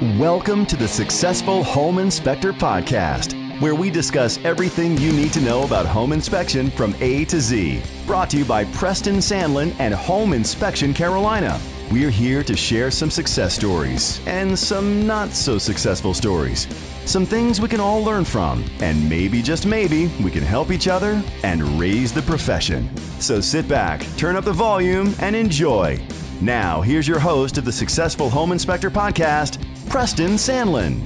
Welcome to the Successful Home Inspector Podcast, where we discuss everything you need to know about home inspection from A to Z. Brought to you by Preston Sandlin and Home Inspection Carolina. We're here to share some success stories and some not so successful stories. Some things we can all learn from, and maybe, just maybe, we can help each other and raise the profession. So sit back, turn up the volume, and enjoy. Now, here's your host of the Successful Home Inspector Podcast, Preston Sandlin.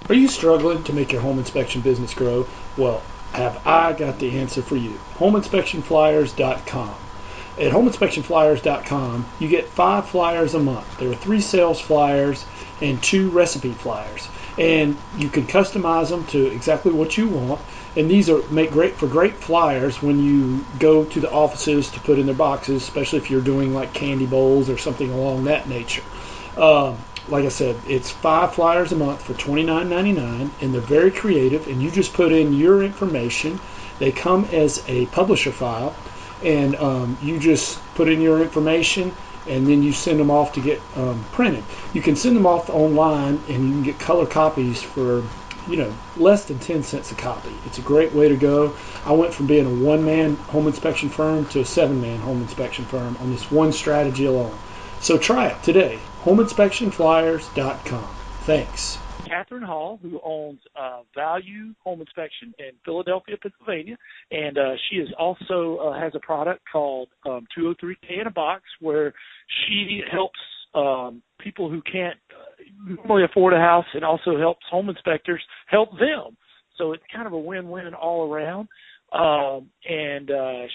Are you struggling to make your home inspection business grow? Well, have I got the answer for you. HomeInspectionFlyers.com. At HomeInspectionFlyers.com, you get 5 flyers a month. There are 3 sales flyers and 2 recipe flyers. And you can customize them to exactly what you want. And these make great flyers when you go to the offices to put in their boxes, especially if you're doing like candy bowls or something along that nature. Like I said, it's 5 flyers a month for $29.99, and they're very creative, and you just put in your information. They come as a publisher file, and you just put in your information, and then you send them off to get printed. You can send them off online, and you can get color copies for less than 10 cents a copy. It's a great way to go. I went from being a 1-man home inspection firm to a 7-man home inspection firm on this one strategy alone. So try it today. HomeInspectionFlyers.com. Thanks. Catherine Hall, who owns Value Home Inspection in Philadelphia, Pennsylvania, and she is also has a product called 203K in a Box, where she helps people who can't normally afford a house, and also helps home inspectors help them. So it's kind of a win-win all around. And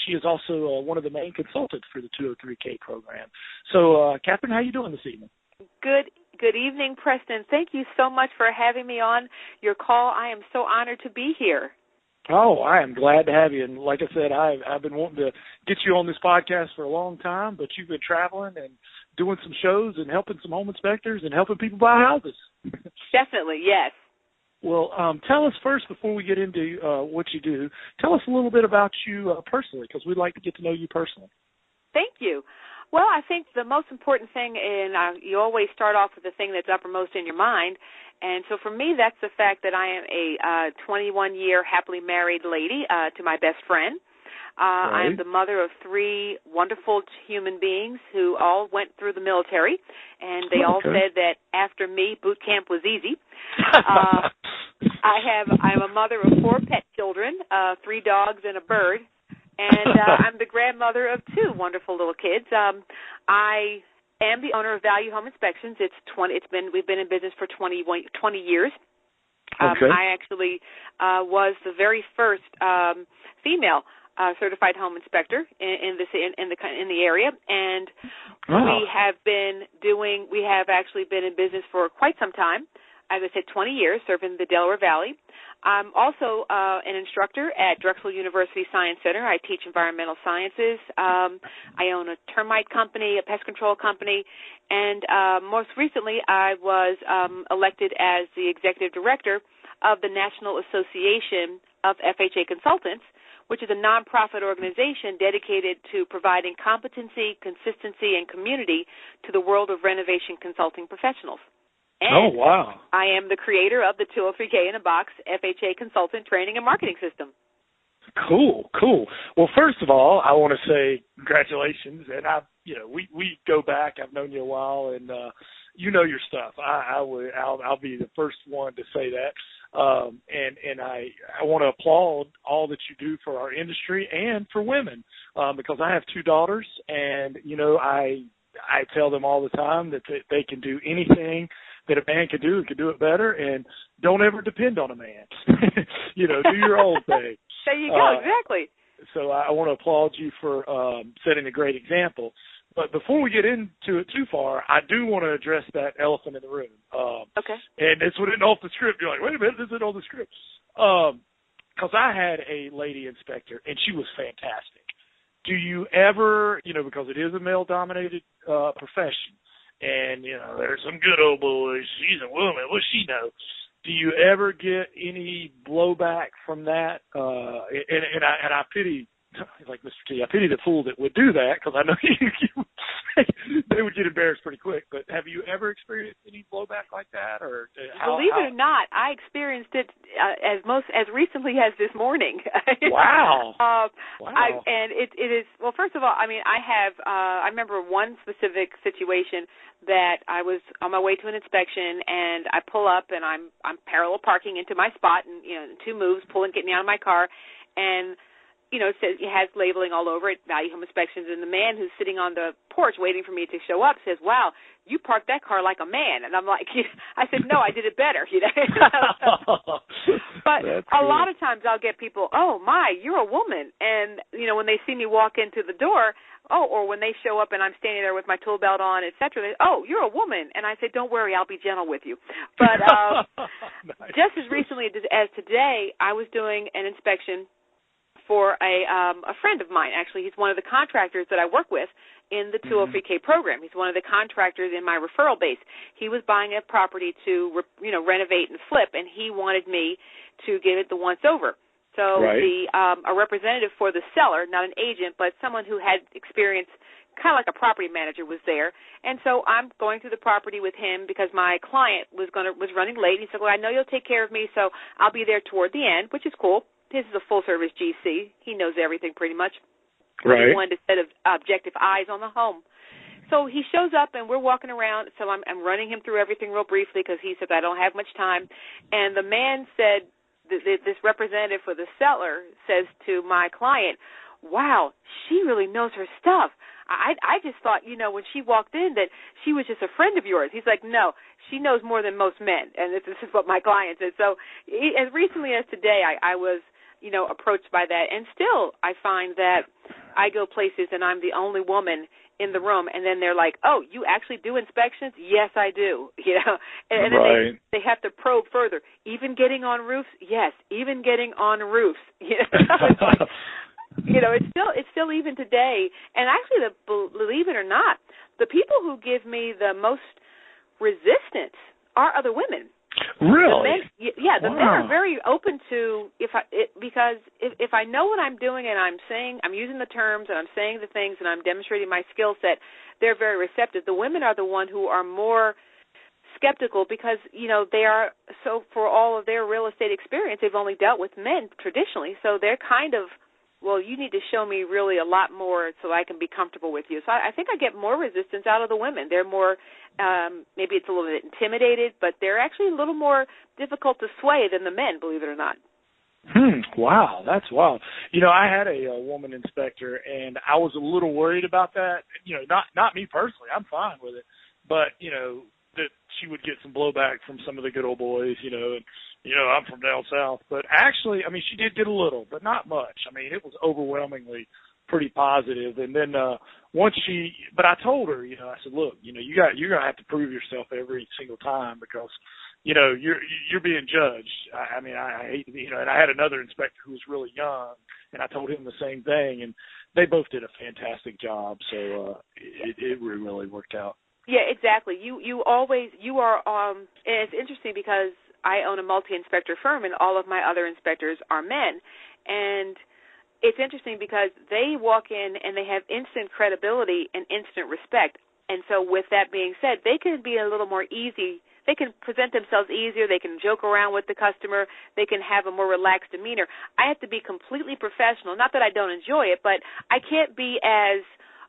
she is also one of the main consultants for the 203K program. So, Catherine, how are you doing this evening? Good evening, Preston. Thank you so much for having me on your call. I am so honored to be here. Oh, I am glad to have you. And like I said, I've been wanting to get you on this podcast for a long time, but you've been traveling and doing some shows and helping some home inspectors and helping people buy houses. Definitely, yes. Well, tell us first, before we get into what you do, tell us a little bit about you personally, because we'd like to get to know you personally. Thank you. Well, I think the most important thing, and you always start off with the thing that's uppermost in your mind, and so for me, that's the fact that I am a 21-year happily married lady to my best friend. Right. I am the mother of 3 wonderful human beings who all went through the military, and they all said that after me, boot camp was easy. I'm a mother of 4 pet children, 3 dogs and a bird, and I'm the grandmother of 2 wonderful little kids. I am the owner of Value Home Inspections. We've been in business for 20 years. I actually was the very first female certified home inspector in the area, and we have actually been in business for quite some time. As I said, 20 years serving the Delaware Valley. I'm also an instructor at Drexel University Science Center. I teach environmental sciences. I own a termite company, a pest control company, and most recently I was elected as the executive director of the National Association of FHA Consultants, which is a nonprofit organization dedicated to providing competency, consistency, and community to the world of renovation consulting professionals. And wow. I am the creator of the 203K in a Box FHA Consultant Training and Marketing System. Cool. Well, first of all, I want to say congratulations, and we go back. I've known you a while, and you know your stuff. I'll be the first one to say that. And I want to applaud all that you do for our industry and for women, because I have 2 daughters, and I tell them all the time that they can do anything that a man can do it better, and don't ever depend on a man. Do your own thing. There you go, exactly. So I want to applaud you for setting a great example. But before we get into it too far, I do want to address that elephant in the room. Okay. And this wasn't off the script. You're like, wait a minute, this isn't on the script. Because I had a lady inspector, and she was fantastic. do you ever, because it is a male-dominated profession, and, there's some good old boys, she's a woman, what's she know? Do you ever get any blowback from that? And I pity, like Mr. T, I pity the fool that would do that, because I know they would get embarrassed pretty quick. But have you ever experienced any blowback like that? Or believe it or not, I experienced it as recently as this morning. Wow! Wow! And it is, well. First of all, I remember one specific situation that I was on my way to an inspection, and I pull up, and I'm parallel parking into my spot, and in 2 moves, getting me out of my car, and it says, it has labeling all over it, Value Home Inspections, and the man who's sitting on the porch waiting for me to show up says, "Wow, you parked that car like a man." And I'm like, I said, "No, I did it better." But a lot of times I'll get people, "Oh my, you're a woman," and when they see me walk into the door, or when they show up and I'm standing there with my tool belt on, etc., they, "Oh, you're a woman," and I say, "Don't worry, I'll be gentle with you." But nice. Just as recently as today, I was doing an inspection for a friend of mine. Actually, he's one of the contractors that I work with in the 203K program. He's one of the contractors in my referral base. He was buying a property to renovate and flip, and he wanted me to give it the once over. So a representative for the seller, not an agent, but someone who had experience, kind of like a property manager, was there. And so I'm going through the property with him because my client was running late. He said, "Well, I know you'll take care of me, so I'll be there toward the end," which is cool. This is a full-service GC. He knows everything pretty much. Right. He wanted a set of objective eyes on the home. So he shows up, and we're walking around. So I'm running him through everything real briefly because he said, "I don't have much time." And the man said, this representative for the seller says to my client, "Wow, she really knows her stuff. I just thought, when she walked in that she was just a friend of yours." He's like, "No, she knows more than most men." And this is what my client said. So as recently as today, I was, approached by that. And still I find that I go places and I'm the only woman in the room, and then they're like, "Oh, you actually do inspections?" "Yes, I do." And then they have to probe further. "Even getting on roofs?" "Yes, even getting on roofs." It's like, it's still even today. And actually, believe it or not, the people who give me the most resistance are other women. Really? The men are very open to because if I know what I'm doing and I'm using the terms and I'm saying the things and I'm demonstrating my skill set, they're very receptive. The women are the one who are more skeptical because they are so, for all of their real estate experience, they've only dealt with men traditionally, so they're kind of, "Well, you need to show me really a lot more so I can be comfortable with you." So I think I get more resistance out of the women. They're more, maybe it's a little bit intimidated, but they're actually a little more difficult to sway than the men, believe it or not. Wow, that's wild. I had a woman inspector, and I was a little worried about that. Not me personally. I'm fine with it. But, that she would get some blowback from some of the good old boys, and I'm from down south. But actually, she did get a little, but not much. It was overwhelmingly pretty positive. And then but I told her, I said, "Look, you're going to have to prove yourself every single time because, you're being judged." I hate to be, and I had another inspector who was really young, and I told him the same thing, and they both did a fantastic job. So it really worked out. Yeah, exactly. You are, and it's interesting because I own a multi-inspector firm, and all of my other inspectors are men. And it's interesting because they walk in and they have instant credibility and instant respect. And so with that being said, they can be a little more easy. They can present themselves easier. They can joke around with the customer. They can have a more relaxed demeanor. I have to be completely professional. Not that I don't enjoy it, but I can't be as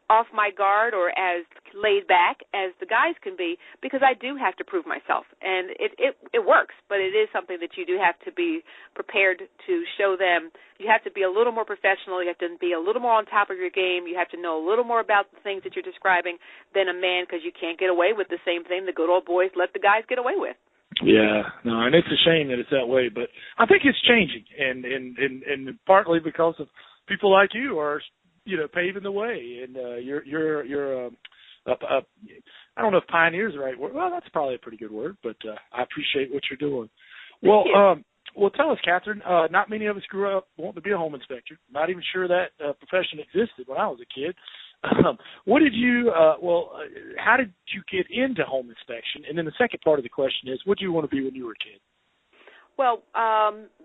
off my guard or as laid back as the guys can be because I do have to prove myself. And it works, but it is something that you do have to be prepared to show them. You have to be a little more professional. You have to be a little more on top of your game. You have to know a little more about the things that you're describing than a man because you can't get away with the same thing the good old boys let the guys get away with. Yeah, no, and it's a shame that it's that way, but I think it's changing, and partly because of people like you are paving the way, and you're I don't know if pioneer is the right word. Well, that's probably a pretty good word, but I appreciate what you're doing. Well, Well, tell us, Catherine. Not many of us grew up wanting to be a home inspector. Not even sure that profession existed when I was a kid. What did you? How did you get into home inspection? And then the second part of the question is, what did you want to be when you were a kid? Well,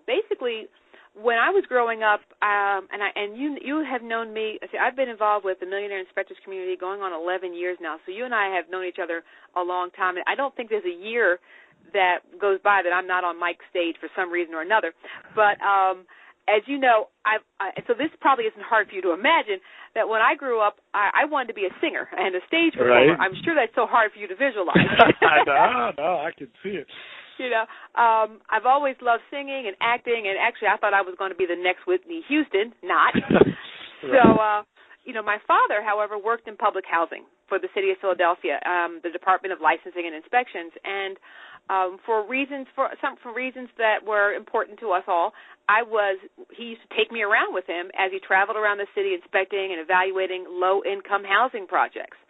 basically, when I was growing up, and you have known me. I've been involved with the Millionaire Inspectors community going on 11 years now. So you and I have known each other a long time. I don't think there's a year that goes by that I'm not on Mike's stage for some reason or another. But as you know, so this probably isn't hard for you to imagine that when I grew up, I wanted to be a singer and a stage performer. Right. I'm sure that's so hard for you to visualize. No, I can see it. You know, I've always loved singing and acting, and actually I thought I was going to be the next Whitney Houston, not. Right. So, my father, however, worked in public housing for the city of Philadelphia, the Department of Licensing and Inspections, and for reasons that were important to us all, he used to take me around with him as he traveled around the city inspecting and evaluating low-income housing projects.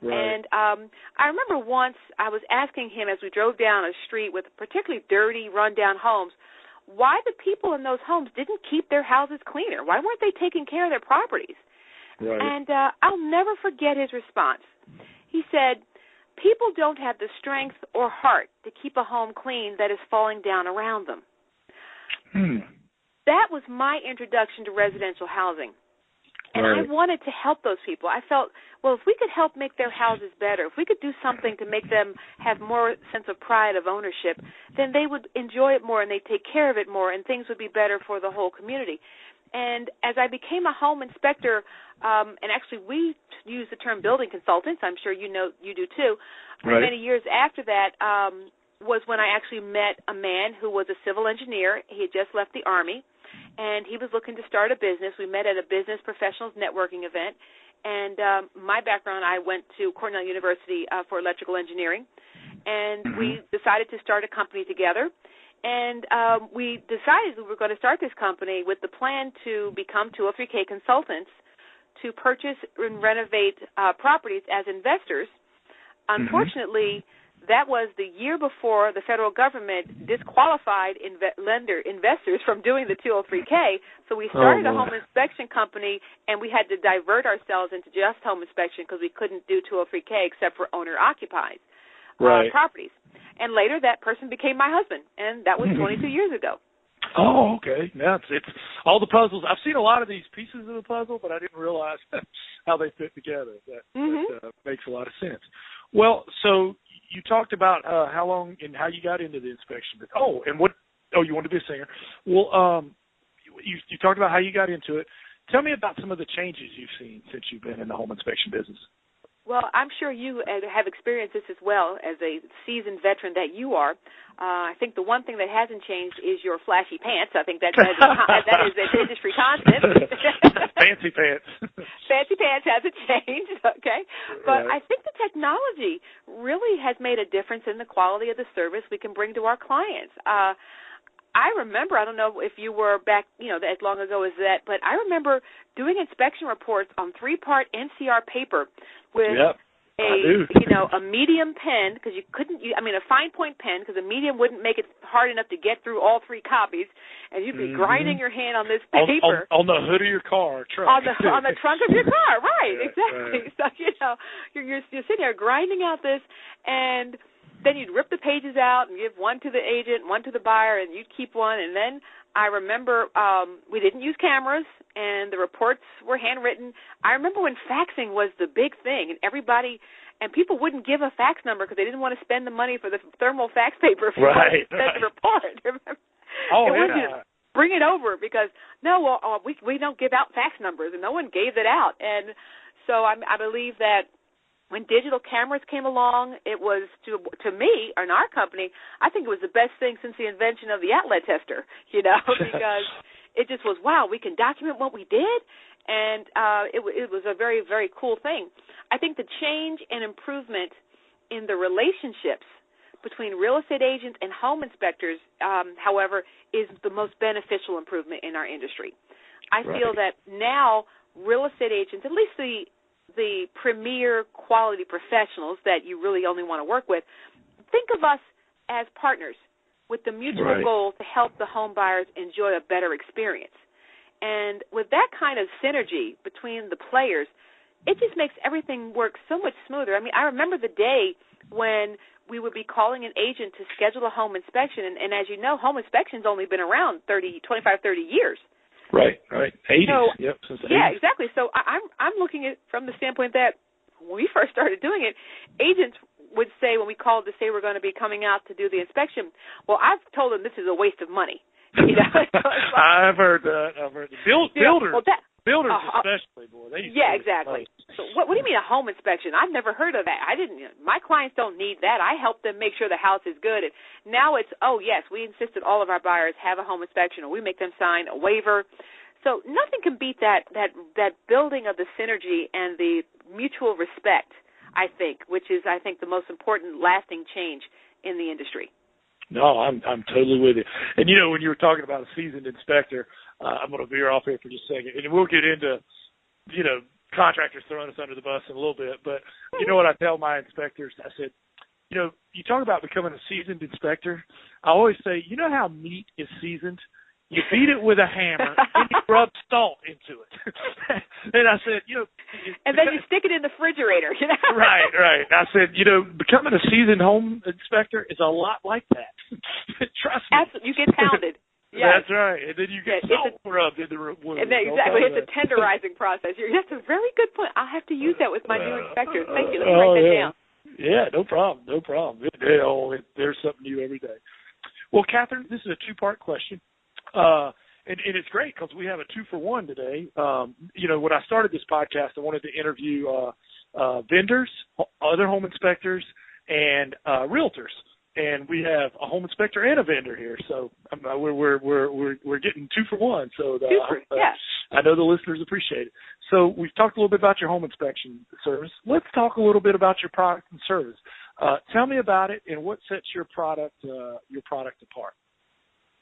Right. And I remember once I was asking him as we drove down a street with particularly dirty, run-down homes, why the people in those homes didn't keep their houses cleaner. Why weren't they taking care of their properties? Right. And I'll never forget his response. He said, people don't have the strength or heart to keep a home clean that is falling down around them. That was my introduction to residential housing. And right. I wanted to help those people. I felt, well, if we could help make their houses better, if we could do something to make them have more sense of pride of ownership, then they would enjoy it more and they'd take care of it more and things would be better for the whole community. And as I became a home inspector, and actually we use the term building consultants, I'm sure you do too, right. Many years after that was when I actually met a man who was a civil engineer. He had just left the Army. And he was looking to start a business. We met at a business professionals networking event. And my background, I went to Cornell University for electrical engineering. And we decided to start a company together. And we decided we were going to start this company with the plan to become 203K consultants to purchase and renovate properties as investors. Unfortunately, that was the year before the federal government disqualified investors from doing the 203K. So we started a home inspection company, and we had to divert ourselves into just home inspection because we couldn't do 203K except for owner-occupied properties. And later that person became my husband, and that was 22 years ago. Oh, okay. Yeah, it's all the puzzles. I've seen a lot of these pieces of the puzzle, but I didn't realize how they fit together. That makes a lot of sense. Well, so you talked about how long and how you got into the inspection. You want to be a singer. Well, you talked about how you got into it. Tell me about some of the changes you've seen since you've been in the home inspection business. Well, I'm sure you have experienced this as well as a seasoned veteran that you are. I think the one thing that hasn't changed is your flashy pants. I think that is an industry constant. Fancy pants. Fancy pants hasn't changed, okay? But I think the technology really has made a difference in the quality of the service we can bring to our clients. I remember, I don't know if you were back, as long ago as that, but I remember doing inspection reports on 3-part NCR paper with a medium pen, because you couldn't, a fine point pen, because a medium wouldn't make it hard enough to get through all 3 copies, and you'd be grinding your hand on this paper. On the hood of your car, trunk. On the trunk of your car, right, exactly. Right. So, you're sitting there grinding out this, and then you'd rip the pages out and give one to the agent, one to the buyer, and you'd keep one. And then I remember we didn't use cameras, and the reports were handwritten. I remember when faxing was the big thing, and people wouldn't give a fax number because they didn't want to spend the money for the thermal fax paper for the report. Remember? Bring it over because, we don't give out fax numbers, and no one gave it out. And so I believe that when digital cameras came along, it was, to me, in our company, I think it was the best thing since the invention of the outlet tester, because it just was, wow, we can document what we did, and it was a very, very cool thing. I think the change and improvement in the relationships between real estate agents and home inspectors, however, is the most beneficial improvement in our industry. I feel that now real estate agents, at least the premier quality professionals that you really only want to work with, think of us as partners. with the mutual goal to help the home buyers enjoy a better experience. And with that kind of synergy between the players, it just makes everything work so much smoother. I mean, I remember the day when we would be calling an agent to schedule a home inspection, and as you know, home inspection's only been around 25, 30 years. Right. 80s. So, since the 80s. Yeah, exactly. So I'm looking at it from the standpoint that when we first started doing it, agents would say when we called to say we're going to be coming out to do the inspection, well, I've told them this is a waste of money. You know? I've heard that. Builders. Well, builders especially, boy. Exactly. So what do you mean a home inspection? I've never heard of that. My clients don't need that. I help them make sure the house is good. And now it's, yes, we insist that all of our buyers have a home inspection, or we make them sign a waiver. So nothing can beat that building of the synergy and the mutual respect, I think, which is, I think, the most important lasting change in the industry. No, I'm totally with you. And, you know, when you were talking about a seasoned inspector, I'm going to veer off here for just a second, and we'll get into, you know, contractors throwing us under the bus in a little bit. But you know what I tell my inspectors? I said, you know, you talk about becoming a seasoned inspector. I always say, you know how meat is seasoned? You beat it with a hammer, and you rub salt into it. And I said, you know. And then you stick it in the refrigerator, you know. Right. I said, you know, becoming a seasoned home inspector is a lot like that. Trust me. Absolutely. You get pounded. Yes. That's right. And then you get salt rubbed in the wound. And then, exactly. It's a tenderizing process. That's a very good point. I'll have to use that with my new inspectors. Thank you. Let me write that down. Yeah, no problem. There's something new every day. Well, Catherine, this is a two-part question. And it's great because we have a 2-for-1 today. You know, when I started this podcast, I wanted to interview vendors, other home inspectors, and realtors. And we have a home inspector and a vendor here, so we're getting 2-for-1. So I know the listeners appreciate it. So we've talked a little bit about your home inspection service. Let's talk a little bit about your product and service. Tell me about it and what sets your product apart.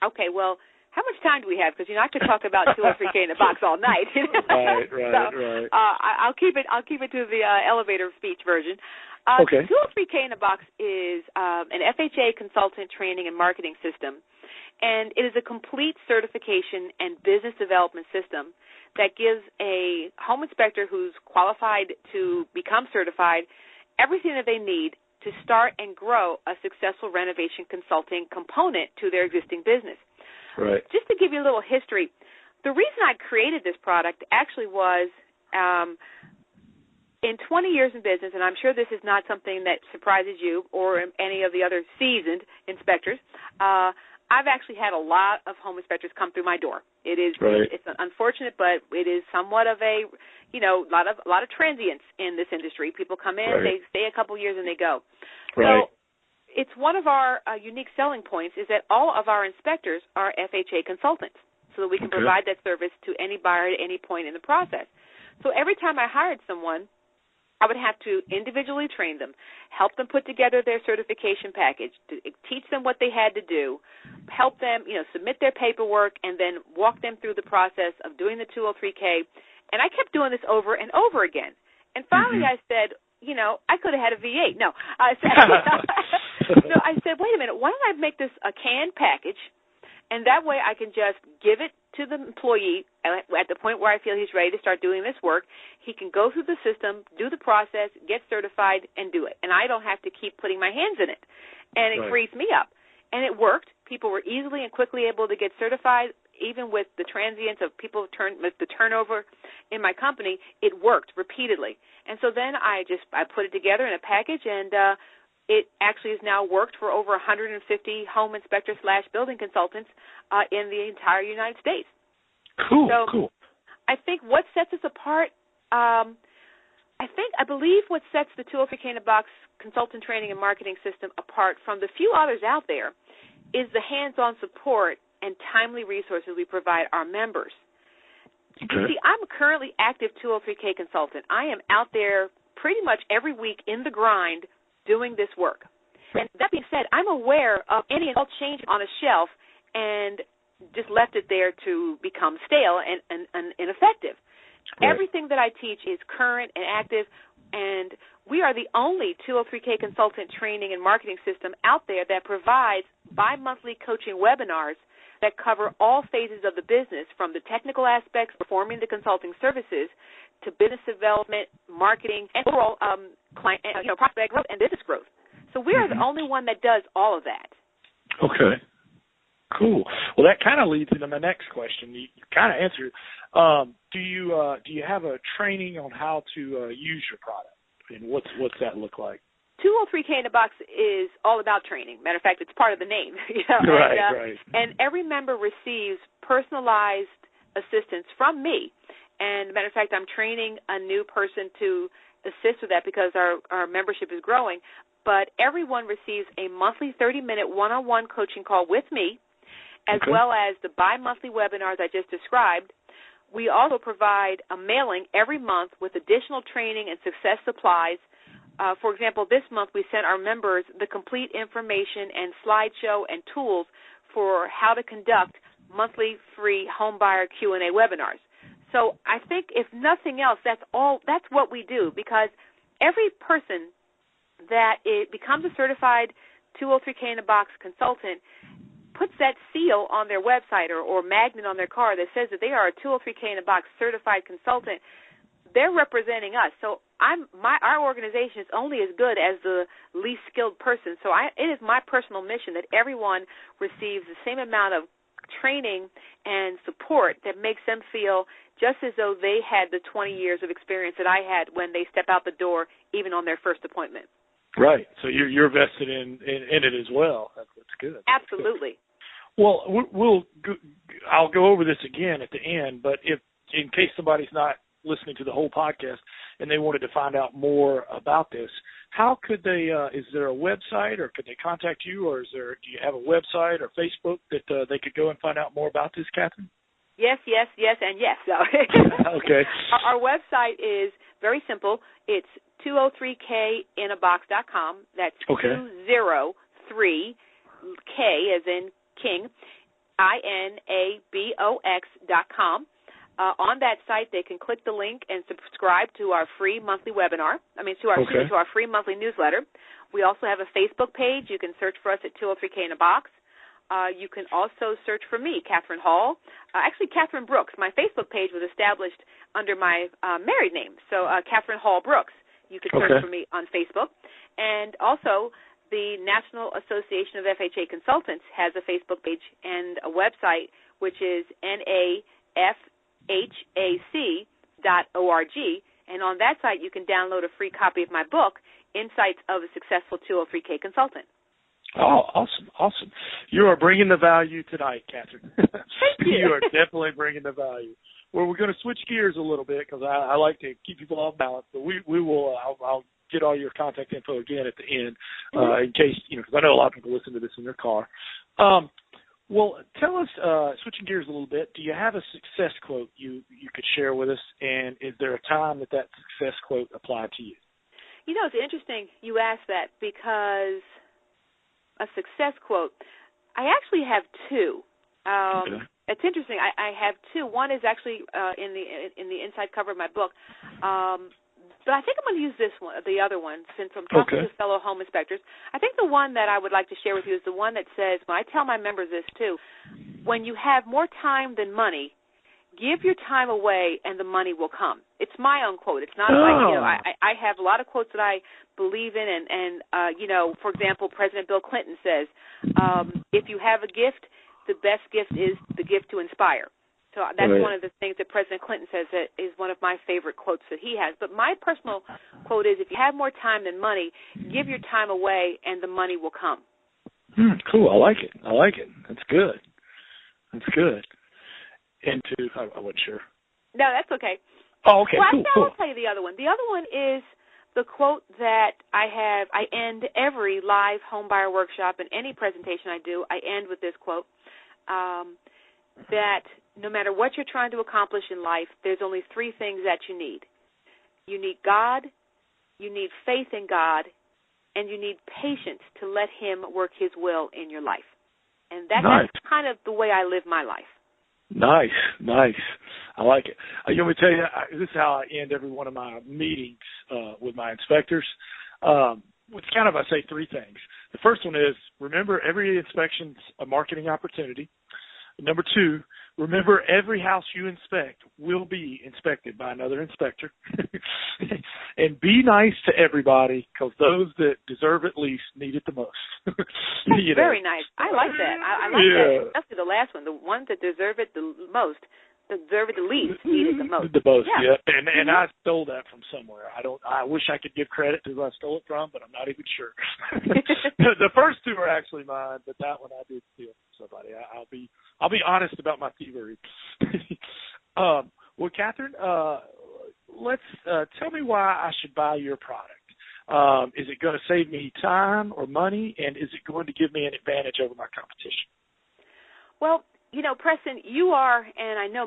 Okay, well, how much time do we have? Because, you know, I could talk about 203K in the box all night. Right. I'll keep it to the elevator speech version. Okay. 203K in the box is an FHA consultant training and marketing system, and it is a complete certification and business development system that gives a home inspector who's qualified to become certified everything that they need to start and grow a successful renovation consulting component to their existing business. Right. Just to give you a little history, the reason I created this product actually was in 20 years in business, and I'm sure this is not something that surprises you or any of the other seasoned inspectors, I've actually had a lot of home inspectors come through my door. It's unfortunate, but it is somewhat of a, you know, a lot of transients in this industry. People come in, they stay a couple years, and they go. Right. So it's one of our unique selling points is that all of our inspectors are FHA consultants, so that we can provide that service to any buyer at any point in the process. So every time I hired someone, I would have to individually train them, help them put together their certification package, teach them what they had to do, help them, you know, submit their paperwork, and then walk them through the process of doing the 203K. And I kept doing this over and over again. And finally I said, you know, I could have had a V8. No, I said, so I said, wait a minute, why don't I make this a canned package, and that way I can just give it to the employee at the point where I feel he's ready to start doing this work. He can go through the system, do the process, get certified, and do it. And I don't have to keep putting my hands in it. And it frees me up. And it worked. People were easily and quickly able to get certified. Even with the transients of people with the turnover in my company, it worked repeatedly. And so then I put it together in a package, and it actually has now worked for over 150 home inspectors / building consultants in the entire United States. Cool. I think what sets us apart, I believe what sets the 203K in a box consultant training and marketing system apart from the few others out there is the hands-on support and timely resources we provide our members. Okay. You see, I'm a currently active 203K consultant. I am out there pretty much every week in the grind doing this work. And that being said, I'm aware of any and all change on a shelf and just left it there to become stale and ineffective. Right. Everything that I teach is current and active, and we are the only 203K consultant training and marketing system out there that provides bi-monthly coaching webinars that cover all phases of the business, from the technical aspects, performing the consulting services, to business development, marketing, and overall client, prospect growth and business growth. So we are the only one that does all of that. Okay. Cool. Well, that kind of leads into my next question. You kind of answered. Do you have a training on how to use your product, and what's that look like? 203K in a Box is all about training. Matter of fact, it's part of the name. Right. And every member receives personalized assistance from me. And matter of fact, I'm training a new person to assist with that because our membership is growing. But everyone receives a monthly 30-minute one-on-one coaching call with me, as well as the bi-monthly webinars I just described. We also provide a mailing every month with additional training and success supplies. For example, this month we sent our members the complete information and slideshow and tools for how to conduct monthly free homebuyer Q&A webinars. So I think if nothing else, that's what we do, because every person that becomes a certified 203K in a Box consultant puts that seal on their website or magnet on their car that says that they are a 203K in a Box certified consultant. They're representing us. So our organization is only as good as the least skilled person. So it is my personal mission that everyone receives the same amount of training and support that makes them feel just as though they had the 20 years of experience that I had when they step out the door, even on their first appointment. Right. So you're vested in it as well. That's good. Absolutely. Well, I'll go over this again at the end, but if in case somebody's not listening to the whole podcast and they wanted to find out more about this, how could they? Is there a website, or could they contact you, or do you have a website or Facebook that they could go and find out more about this, Catherine? Yes, and yes. So okay. Our website is very simple. It's 203kinabox.com. That's 203K as in King, INABOX.com. On that site, they can click the link and subscribe to our free monthly webinar. To our free monthly newsletter. We also have a Facebook page. You can search for us at 203K in a Box. You can also search for me, Catherine Hall. Actually, Catherine Brooks. My Facebook page was established under my married name, so Catherine Hall Brooks. You can search for me on Facebook. And also, the National Association of FHA Consultants has a Facebook page and a website, which is NAFHAC.org. And on that site, you can download a free copy of my book, Insights of a Successful 203K Consultant. Oh, awesome. You are bringing the value tonight, Catherine. Thank you. You are definitely bringing the value. Well, we're going to switch gears a little bit because I like to keep people off balance, but we will. I'll get all your contact info again at the end in case, because I know a lot of people listen to this in their car. Well, tell us, switching gears a little bit, do you have a success quote you could share with us, and is there a time that success quote applied to you? It's interesting you asked that, because a success quote, I actually have two. It's interesting. I have two. One is actually in the inside cover of my book, but I think I'm going to use this one, the other one, since I'm talking to fellow home inspectors. I think the one that I would like to share with you is the one that says, when I tell my members this too, when you have more time than money, give your time away and the money will come. It's my own quote. It's not I have a lot of quotes that I believe in, and for example, President Bill Clinton says, if you have a gift, the best gift is the gift to inspire. So that's one of the things that President Clinton says that is one of my favorite quotes that he has. But my personal quote is, if you have more time than money, give your time away and the money will come. Cool. I like it. That's good. And I wasn't sure. No, that's okay. Oh, okay. Well, cool. I'll tell you the other one. The other one is the quote that I end every live home buyer workshop and any presentation I do, I end with this quote, that no matter what you're trying to accomplish in life, there's only three things that you need. You need God, you need faith in God, and you need patience to let Him work His will in your life. And that's kind of the way I live my life. Nice. I like it. Let me tell you, this is how I end every one of my meetings with my inspectors. it's kind of, I say three things. The first one is, remember, every inspection's a marketing opportunity. Number two, remember, every house you inspect will be inspected by another inspector. And be nice to everybody, because those that deserve it least need it the most. Very nice. I like that. I like that. Especially the last one. The ones that deserve it the most, deserve it the least, need it the most. The most, yeah. And I stole that from somewhere. I wish I could give credit to who I stole it from, but I'm not even sure. The first two are actually mine, but that one I did steal from somebody. I'll be honest about my thievery. Well, Catherine, let's tell me why I should buy your product. Is it going to save me time or money, and is it going to give me an advantage over my competition? Well, Preston, you are, and I know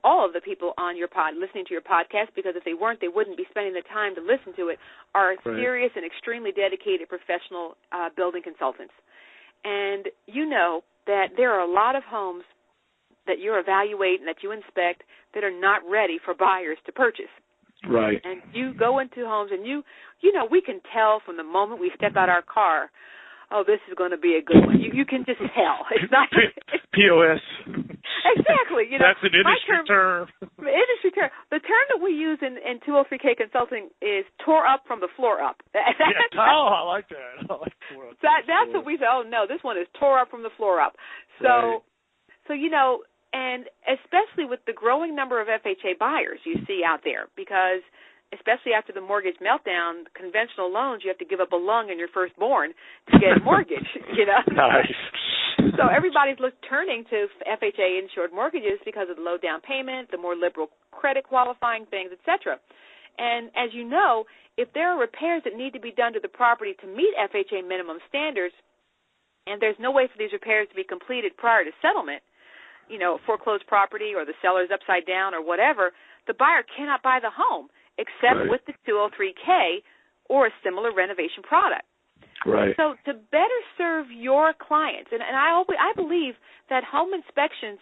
all of the people on your listening to your podcast, because if they weren't, they wouldn't be spending the time to listen to it, are serious and extremely dedicated professional building consultants. And you know that there are a lot of homes that you evaluate and that you inspect that are not ready for buyers to purchase. Right. And you go into homes and we can tell from the moment we step out our car, oh, this is going to be a good one. You can just tell. It's not POS. Exactly. That's an industry term. Industry term. The term that we use in 203K Consulting is tore up from the floor up. I like that. I like tore up. That's what we say. Oh, no, this one is tore up from the floor up. So and especially with the growing number of FHA buyers you see out there, because especially after the mortgage meltdown, conventional loans, you have to give up a lung in your firstborn to get a mortgage, Nice. So everybody's turning to FHA-insured mortgages because of the low down payment, the more liberal credit qualifying things, et cetera. And as you know, if there are repairs that need to be done to the property to meet FHA minimum standards, and there's no way for these repairs to be completed prior to settlement, foreclosed property or the seller's upside down or whatever, the buyer cannot buy the home except with the 203K or a similar renovation product. Right. So to better serve your clients, and I believe that home inspections,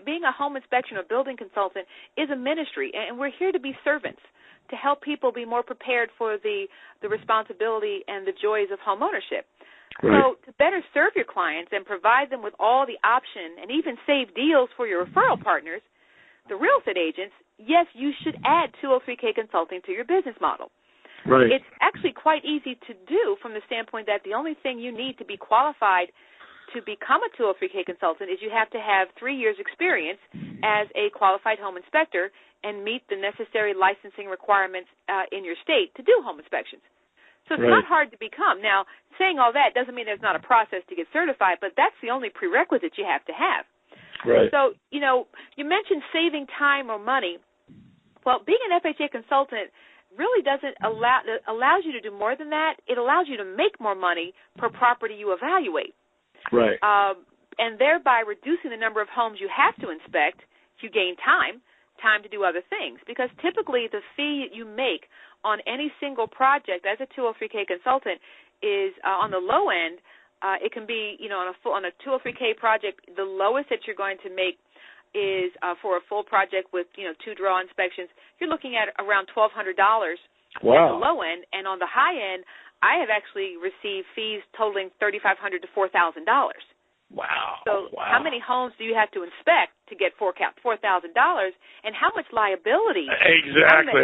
being a home inspection or building consultant, is a ministry, and we're here to be servants, to help people be more prepared for the responsibility and the joys of home ownership. Right. So to better serve your clients and provide them with all the option and even save deals for your referral partners, the real estate agents, yes, you should add 203K Consulting to your business model. Right. It's actually quite easy to do from the standpoint that the only thing you need to be qualified to become a 203K Consultant is you have to have 3 years' experience as a qualified home inspector and meet the necessary licensing requirements in your state to do home inspections. So it's not hard to become. Now, saying all that doesn't mean there's not a process to get certified, but that's the only prerequisite you have to have. Right. So, you mentioned saving time or money. Well, being an FHA consultant really allows you to do more than that. It allows you to make more money per property you evaluate. Right. And thereby reducing the number of homes you have to inspect, you gain time to do other things. Because typically the fee you make on any single project as a 203K consultant is on the low end. It can be, on a 203K project, the lowest that you're going to make is for a full project with, 2 draw inspections. You're looking at around $1,200 at the low end. And on the high end, I have actually received fees totaling $3,500 to $4,000. Wow. So how many homes do you have to inspect to get $4,000? And how much liability? Exactly.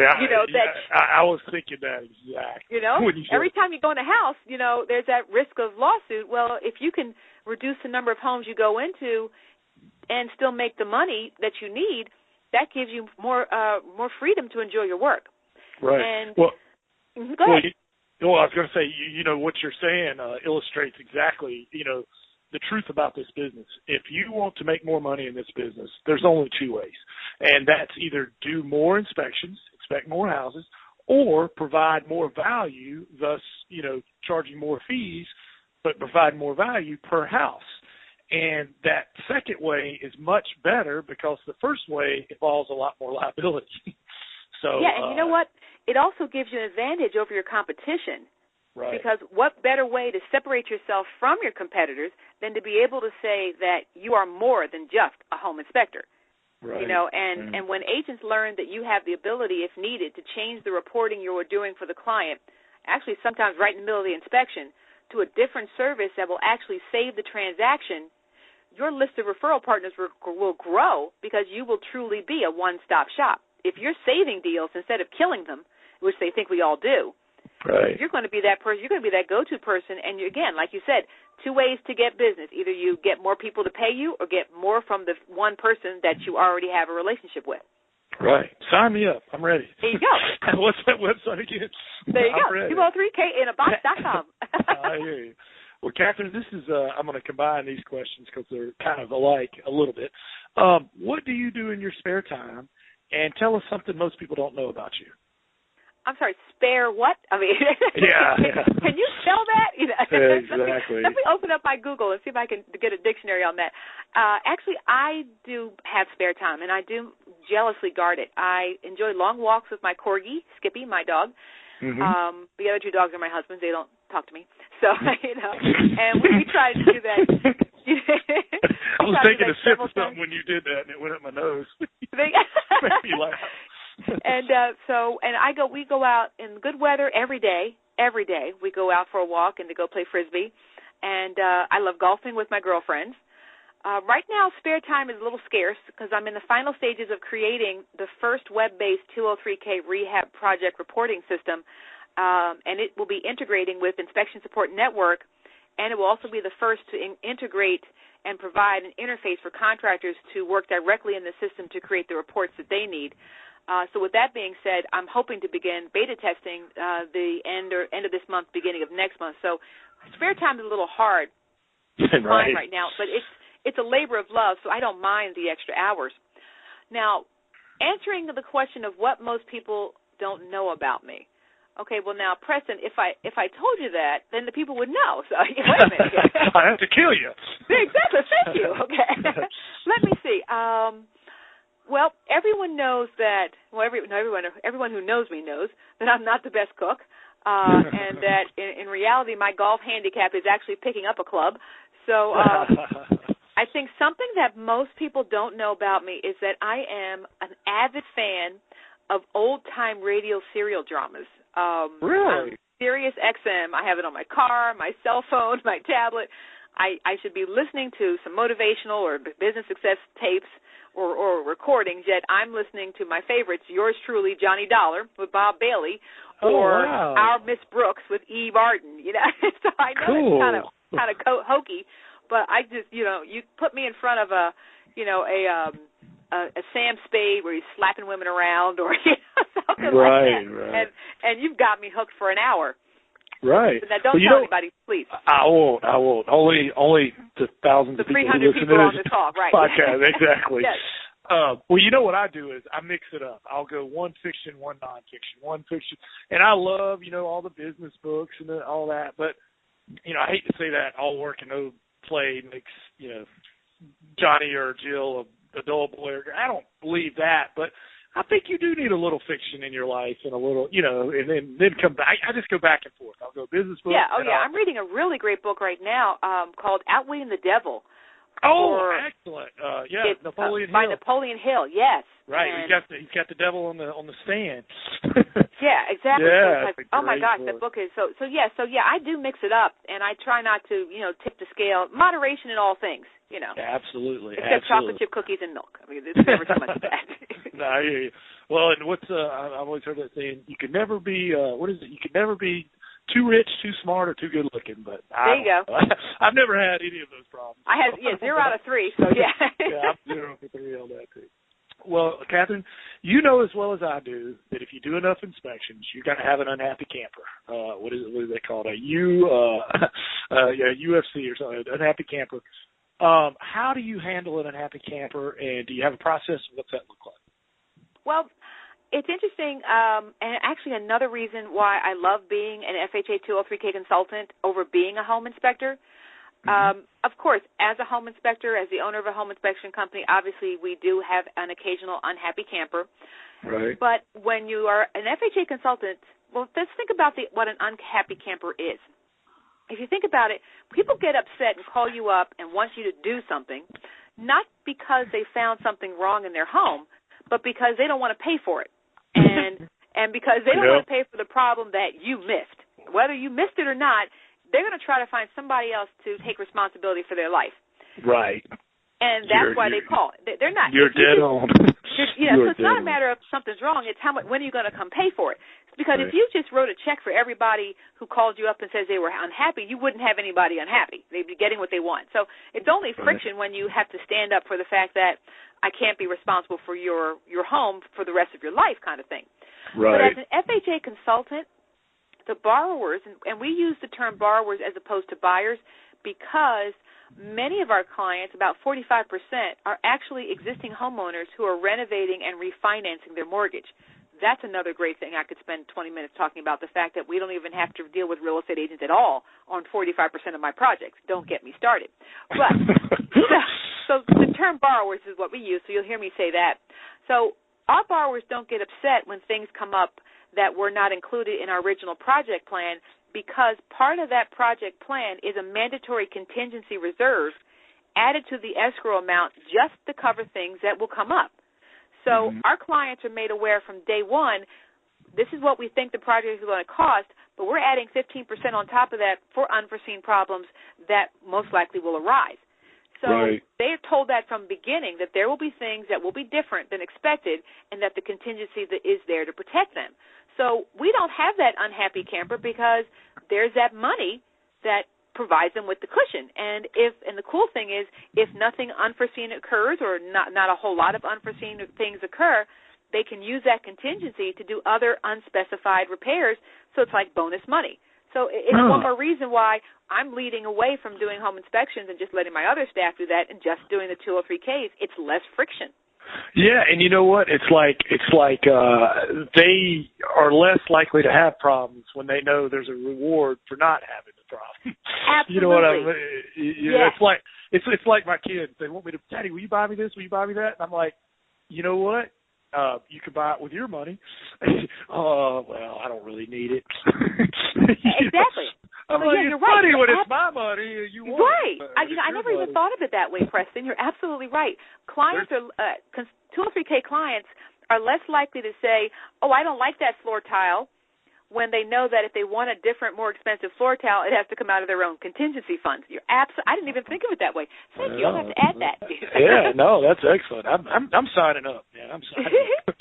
I was thinking that exactly. Every time you go in a house, there's that risk of lawsuit. Well, if you can reduce the number of homes you go into and still make the money that you need, that gives you more freedom to enjoy your work. Right. And go ahead. I was going to say, what you're saying illustrates exactly, the truth about this business. If you want to make more money in this business, there's only 2 ways. And that's either do more inspections, inspect more houses, or provide more value, thus, charging more fees, but provide more value per house. And that second way is much better because the first way involves a lot more liability. And you know what? It also gives you an advantage over your competition. Right. Because what better way to separate yourself from your competitors than to be able to say that you are more than just a home inspector? Right. And when agents learn that you have the ability, if needed, to change the reporting you are doing for the client actually sometimes right in the middle of the inspection, to a different service that will actually save the transaction, your list of referral partners will grow because you will truly be a one-stop shop. If you're saving deals instead of killing them, which they think we all do, right, you're going to be that person. You're going to be that go-to person. And again, like you said, two ways to get business. Either you get more people to pay you or get more from the one person that you already have a relationship with. Right. Sign me up. I'm ready. There you go. What's that website again? There you go. 203kinabox.com. I hear you. Well, Catherine, this is I'm going to combine these questions because they're kind of alike a little bit. What do you do in your spare time? And tell us something most people don't know about you. I'm sorry, spare what? I mean, yeah. Can you spell that? You know, exactly. Let me open up my Google and see if I can get a dictionary on that. Actually, I do have spare time, and I do jealously guard it. I enjoy long walks with my corgi, Skippy, my dog. Mm-hmm. The other two dogs are my husband's. They don't talk to me. So, and we try to do that. I was taking a sip of something when you did that, and it went up my nose. Made me laugh. And we go out in good weather every day. Every day we go out for a walk and to go play Frisbee. And I love golfing with my girlfriends. Right now, spare time is a little scarce because I'm in the final stages of creating the first web-based 203K rehab project reporting system, and it will be integrating with Inspection Support Network, and it will also be the first to integrate and provide an interface for contractors to work directly in the system to create the reports that they need. So with that being said, I'm hoping to begin beta testing the end of this month, beginning of next month. So spare time is a little hard to find right now, but it's a labor of love, so I don't mind the extra hours. Now, answering the question of what most people don't know about me. Okay, well now, Preston, if I told you that, then the people would know. So wait a minute. I have to kill you. Exactly. Thank you. Okay. Let me see. Well, everyone knows that. Well, everyone who knows me knows that I'm not the best cook, and that in reality, my golf handicap is actually picking up a club. So I think something that most people don't know about me is that I am an avid fan of old-time radio serial dramas. Really? Sirius XM. I have it on my car, my cell phone, my tablet. I should be listening to some motivational or business success tapes or recordings, yet I'm listening to my favorites, yours truly, Johnny Dollar with Bob Bailey, or Our Miss Brooks with Eve Arden. You know, so I know it's kind of hokey, but I just, you put me in front of a Sam Spade where he's slapping women around, or something like that, right. And you've got me hooked for an hour. Right. Now, don't tell anybody, please. I won't. Only the thousands of people who listen to this podcast. Exactly. Yes. Well, you know what I do is I mix it up. I'll go one fiction, one nonfiction, one fiction. And I love, all the business books and all that. But, I hate to say that all work and no play makes, Johnny or Jill a dull boy. I don't believe that. But I think you do need a little fiction in your life and a little, and then come back. I just go back and forth. I'll go business book. Yeah, I'm reading a really great book right now called Outwitting the Devil. Oh, excellent. Napoleon Hill. By Napoleon Hill, yes. Right, he's got the devil on the stand. Yeah, exactly. Yeah, oh my gosh, that book is so yeah, I do mix it up, and I try not to, tip the scale. Moderation in all things, Absolutely. Except chocolate chip cookies and milk. I mean, there's never too much of that. No, I hear you. Well, and I've always heard that saying, you can never be, You can never be too rich, too smart, or too good looking. But there you go. I've never had any of those problems. I have 0 out of 3. So yeah. Yeah, I'm 0 for 3 on that too. Well, Catherine, you know as well as I do that if you do enough inspections, you're going to have an unhappy camper. What is they called? UFC or something, unhappy camper. How do you handle an unhappy camper, and do you have a process? What's that look like? Well, it's interesting, and actually another reason why I love being an FHA 203K consultant over being a home inspector. Of course, as a home inspector, as the owner of a home inspection company, obviously we do have an occasional unhappy camper. Right. But when you are an FHA consultant, well, let's think about what an unhappy camper is. If you think about it, people get upset and call you up and want you to do something, not because they found something wrong in their home, but because they don't want to pay for it. And because they don't want to pay for the problem that you missed. whether you missed it or not, they're going to try to find somebody else to take responsibility for their life. Right. And that's why they call. They're not. You're dead on. So it's not a matter of something's wrong. It's when are you going to come pay for it? Because if you just wrote a check for everybody who called you up and says they were unhappy, you wouldn't have anybody unhappy. They'd be getting what they want. So it's only friction when you have to stand up for the fact that I can't be responsible for your home for the rest of your life kind of thing. Right. But as an FHA consultant, the borrowers, and we use the term borrowers as opposed to buyers because many of our clients, about 45%, are actually existing homeowners who are renovating and refinancing their mortgage. That's another great thing. I could spend 20 minutes talking about the fact that we don't even have to deal with real estate agents at all on 45% of my projects. Don't get me started. But so the term borrowers is what we use, so you'll hear me say that. So our borrowers don't get upset when things come up that were not included in our original project plan, because part of that project plan is a mandatory contingency reserve added to the escrow amount just to cover things that will come up. So our clients are made aware from day one, this is what we think the project is going to cost, but we're adding 15% on top of that for unforeseen problems that most likely will arise. So they are told that from the beginning, that there will be things that will be different than expected and that the contingency that is there to protect them. So we don't have that unhappy camper because there's that money that provides them with the cushion. And the cool thing is, if nothing unforeseen occurs or not a whole lot of unforeseen things occur, they can use that contingency to do other unspecified repairs. So it's like bonus money. So it's one more reason why I'm leading away from doing home inspections and just letting my other staff do that and just doing the 203Ks. It's less friction. Yeah, and you know what? It's like they are less likely to have problems when they know there's a reward for not having the problem. Absolutely. You know what I mean? It's like my kids. They want me to, Daddy, will you buy me this? Will you buy me that? And I'm like, you know what? You can buy it with your money. Oh, well, I don't really need it. Exactly. I'm like, it's funny when it's my money. You want right. it, I never even thought of it that way, Preston. You're absolutely right. Clients are 203K clients are less likely to say, oh, I don't like that floor tile, when they know that if they want a different, more expensive floor tile, it has to come out of their own contingency funds. I didn't even think of it that way. Thank you. I'll have to add that. Yeah, no, that's excellent. I'm signing up, man. I'm signing up.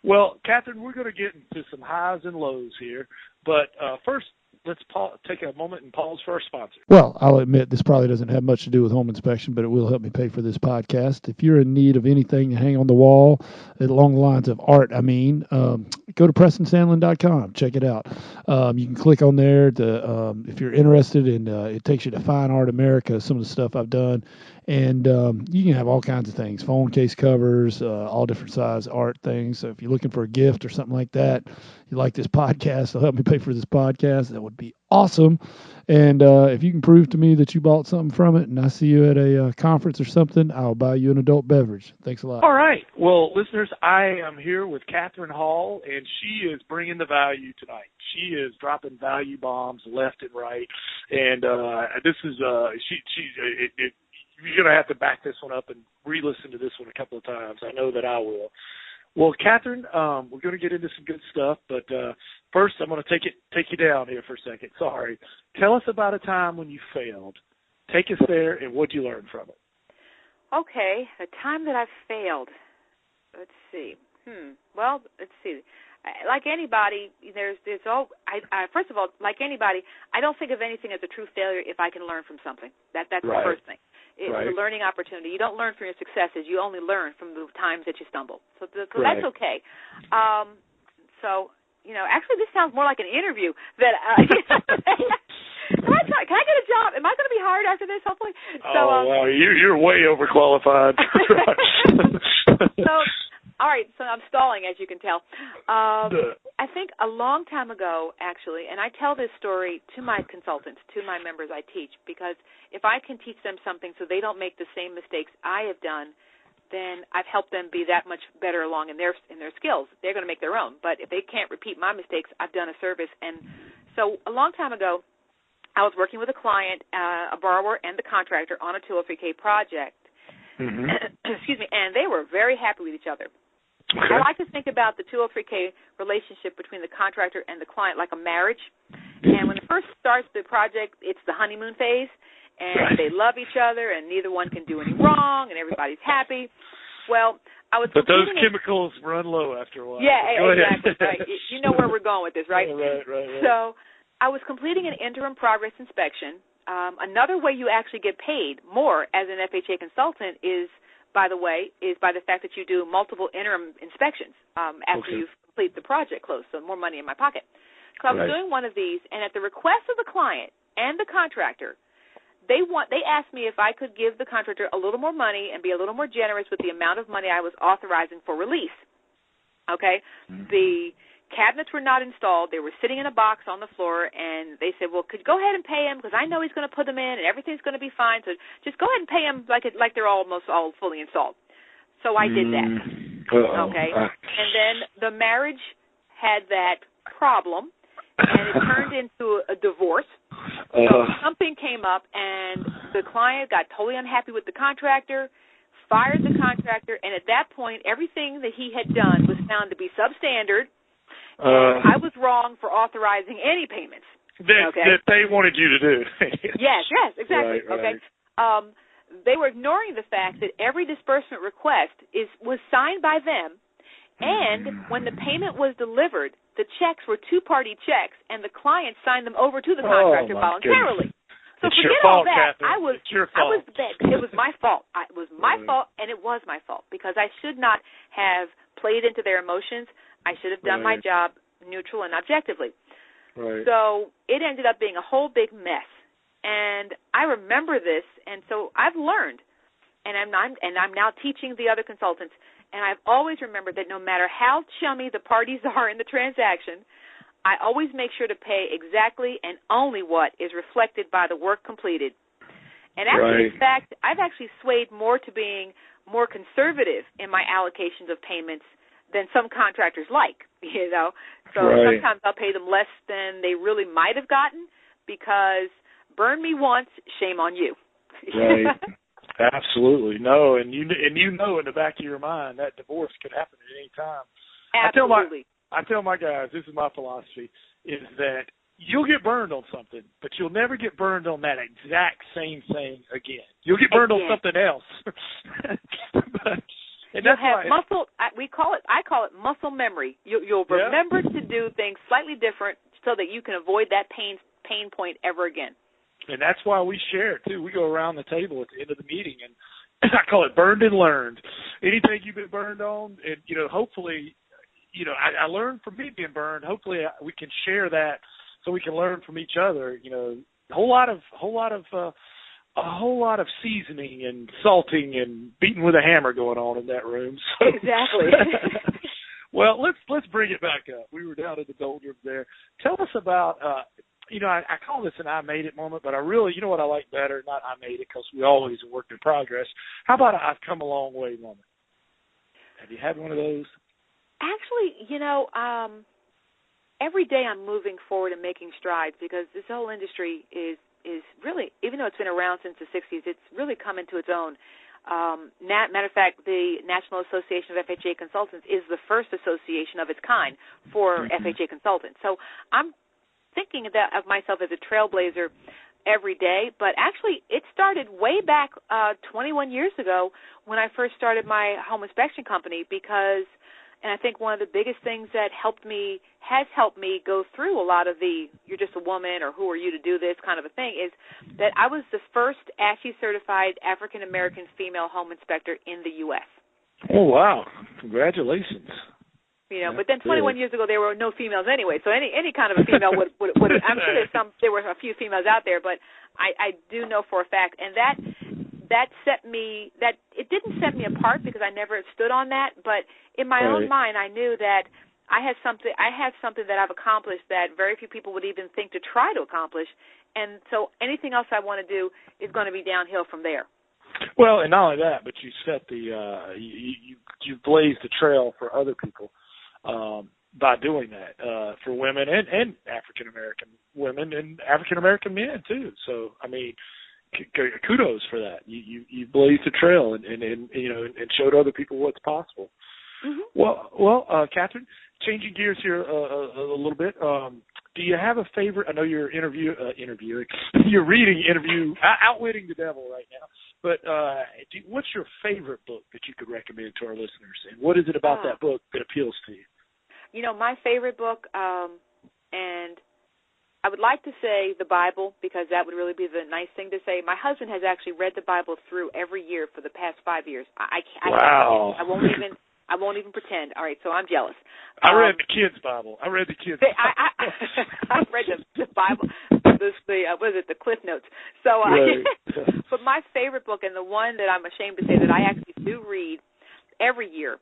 Well, Catherine, we're going to get into some highs and lows here, but first, let's take a moment and pause for our sponsor. Well, I'll admit this probably doesn't have much to do with home inspection, but it will help me pay for this podcast. If you're in need of anything to hang on the wall, along the lines of art, go to PrestonSandlin.com. Check it out. You can click on there if you're interested, and it takes you to Fine Art America, some of the stuff I've done. And you can have all kinds of things, phone case covers, all different size art things. So if you're looking for a gift or something like that, you like this podcast, it'll help me pay for this podcast. That would be awesome. And if you can prove to me that you bought something from it and I see you at a conference or something, I'll buy you an adult beverage. Thanks a lot. All right. Well, listeners, I am here with Catherine Hall, and she is bringing the value tonight. She is dropping value bombs left and right. And this is you're going to have to back this one up and re-listen to this one a couple of times. I know that I will. Well, Catherine, we're going to get into some good stuff, but first I'm going to take you down here for a second. Sorry. Tell us about a time when you failed. Take us there, and what did you learn from it? Okay, a time that I failed. Let's see. Well, let's see. Like anybody, first of all, like anybody, I don't think of anything as a true failure if I can learn from something. That's the first thing. It's a learning opportunity. You don't learn from your successes. You only learn from the times that you stumble. So that's okay. Actually, this sounds more like an interview. Can I get a job? Am I going to be hired after this, hopefully? Well, you're way overqualified. All right, so I'm stalling, as you can tell. I think a long time ago, actually, and I tell this story to my consultants, to my members I teach, because if I can teach them something so they don't make the same mistakes I have done, then I've helped them be that much better along in their skills. They're going to make their own. But if they can't repeat my mistakes, I've done a service. And so a long time ago, I was working with a client, a borrower, and the contractor on a 203K project. Mm-hmm. Excuse me, and they were very happy with each other. Okay. I like to think about the 203K relationship between the contractor and the client like a marriage. And when it first starts the project, it's the honeymoon phase, and they love each other, and neither one can do any wrong, and everybody's happy. Well, I was. But those chemicals run low after a while. Yeah, exactly. Right. You know where we're going with this, right? Right. So I was completing an interim progress inspection. Another way you actually get paid more as an FHA consultant is, by the fact that you do multiple interim inspections after you complete the project close, so more money in my pocket. So I was doing one of these, and at the request of the client and the contractor, they asked me if I could give the contractor a little more money and be a little more generous with the amount of money I was authorizing for release. Okay? Mm-hmm. The cabinets were not installed. They were sitting in a box on the floor, and they said, well, could you go ahead and pay him because I know he's going to put them in and everything's going to be fine, so just go ahead and pay him like they're almost all fully installed. So I did that. Okay? And then the marriage had that problem, and it turned into a divorce. So something came up, and the client got totally unhappy with the contractor, fired the contractor, and at that point, everything that he had done was found to be substandard. I was wrong for authorizing any payments. That they wanted you to do. Yes, exactly. Right. Okay. They were ignoring the fact that every disbursement request was signed by them, and when the payment was delivered, the checks were two-party checks, and the client signed them over to the contractor voluntarily. Goodness. So it's forget all that. Catherine. It's your fault. It was my fault. It was my fault, and it was my fault because I should not have played into their emotions. I should have done my job neutral and objectively. Right. So it ended up being a whole big mess. And I remember this, and so I've learned, and I'm now teaching the other consultants, and I've always remembered that no matter how chummy the parties are in the transaction, I always make sure to pay exactly and only what is reflected by the work completed. And actually, in fact, I've actually swayed more to being more conservative in my allocations of payments than some contractors like, you know. So sometimes I'll pay them less than they really might have gotten because burn me once, shame on you. Right. Absolutely. No, and you know in the back of your mind that divorce could happen at any time. Absolutely. I tell my guys, this is my philosophy, is that you'll get burned on something, but you'll never get burned on that exact same thing again. You'll get burned on something else. And you'll have muscle. I call it muscle memory. You'll remember to do things slightly different so that you can avoid that pain point ever again. And that's why we share it too. We go around the table at the end of the meeting, and I call it burned and learned. Anything you've been burned on, and hopefully, I learned from me being burned. Hopefully, we can share that so we can learn from each other. A whole lot of seasoning and salting and beating with a hammer going on in that room. So. Exactly. Well, let's bring it back up. We were down in the doldrums there. Tell us about, I call this an I made it moment, but I really, what I like better, not I made it because we always are work in progress. How about an I've come a long way moment? Have you had one of those? Actually, every day I'm moving forward and making strides because this whole industry is really, even though it's been around since the 60s, it's really come into its own. Matter of fact, the National Association of FHA Consultants is the first association of its kind for FHA consultants. So I'm thinking of myself as a trailblazer every day, but actually it started way back 21 years ago when I first started my home inspection company because, and I think one of the biggest things that has helped me go through a lot of the you're just a woman or who are you to do this kind of a thing is that I was the first ASHI certified African-American female home inspector in the U.S. Oh, wow. Congratulations. But then 21 years ago there were no females anyway, so any kind of a female would I'm sure there were a few females out there, but I do know for a fact, and that it didn't set me apart because I never stood on that, but in my own mind I knew that I have something that I've accomplished that very few people would even think to try to accomplish, and so anything else I want to do is going to be downhill from there. Well, and not only that, but you set you blazed the trail for other people by doing that for women and African American women and African American men too. So I mean, kudos for that. You blazed the trail and showed other people what's possible. Well, Catherine, changing gears here a little bit. Do you have a favorite? I know you're interviewing. You're reading Outwitting the Devil right now. But what's your favorite book that you could recommend to our listeners? And what is it about that book that appeals to you? You know, my favorite book, and I would like to say the Bible, because that would really be the nice thing to say. My husband has actually read the Bible through every year for the past 5 years. Wow. I won't even pretend. All right, so I'm jealous. I read the kids' Bible. I read the kids' Bible. I read the Bible. The Cliff Notes. So, right. But my favorite book, and the one that I'm ashamed to say that I actually do read every year,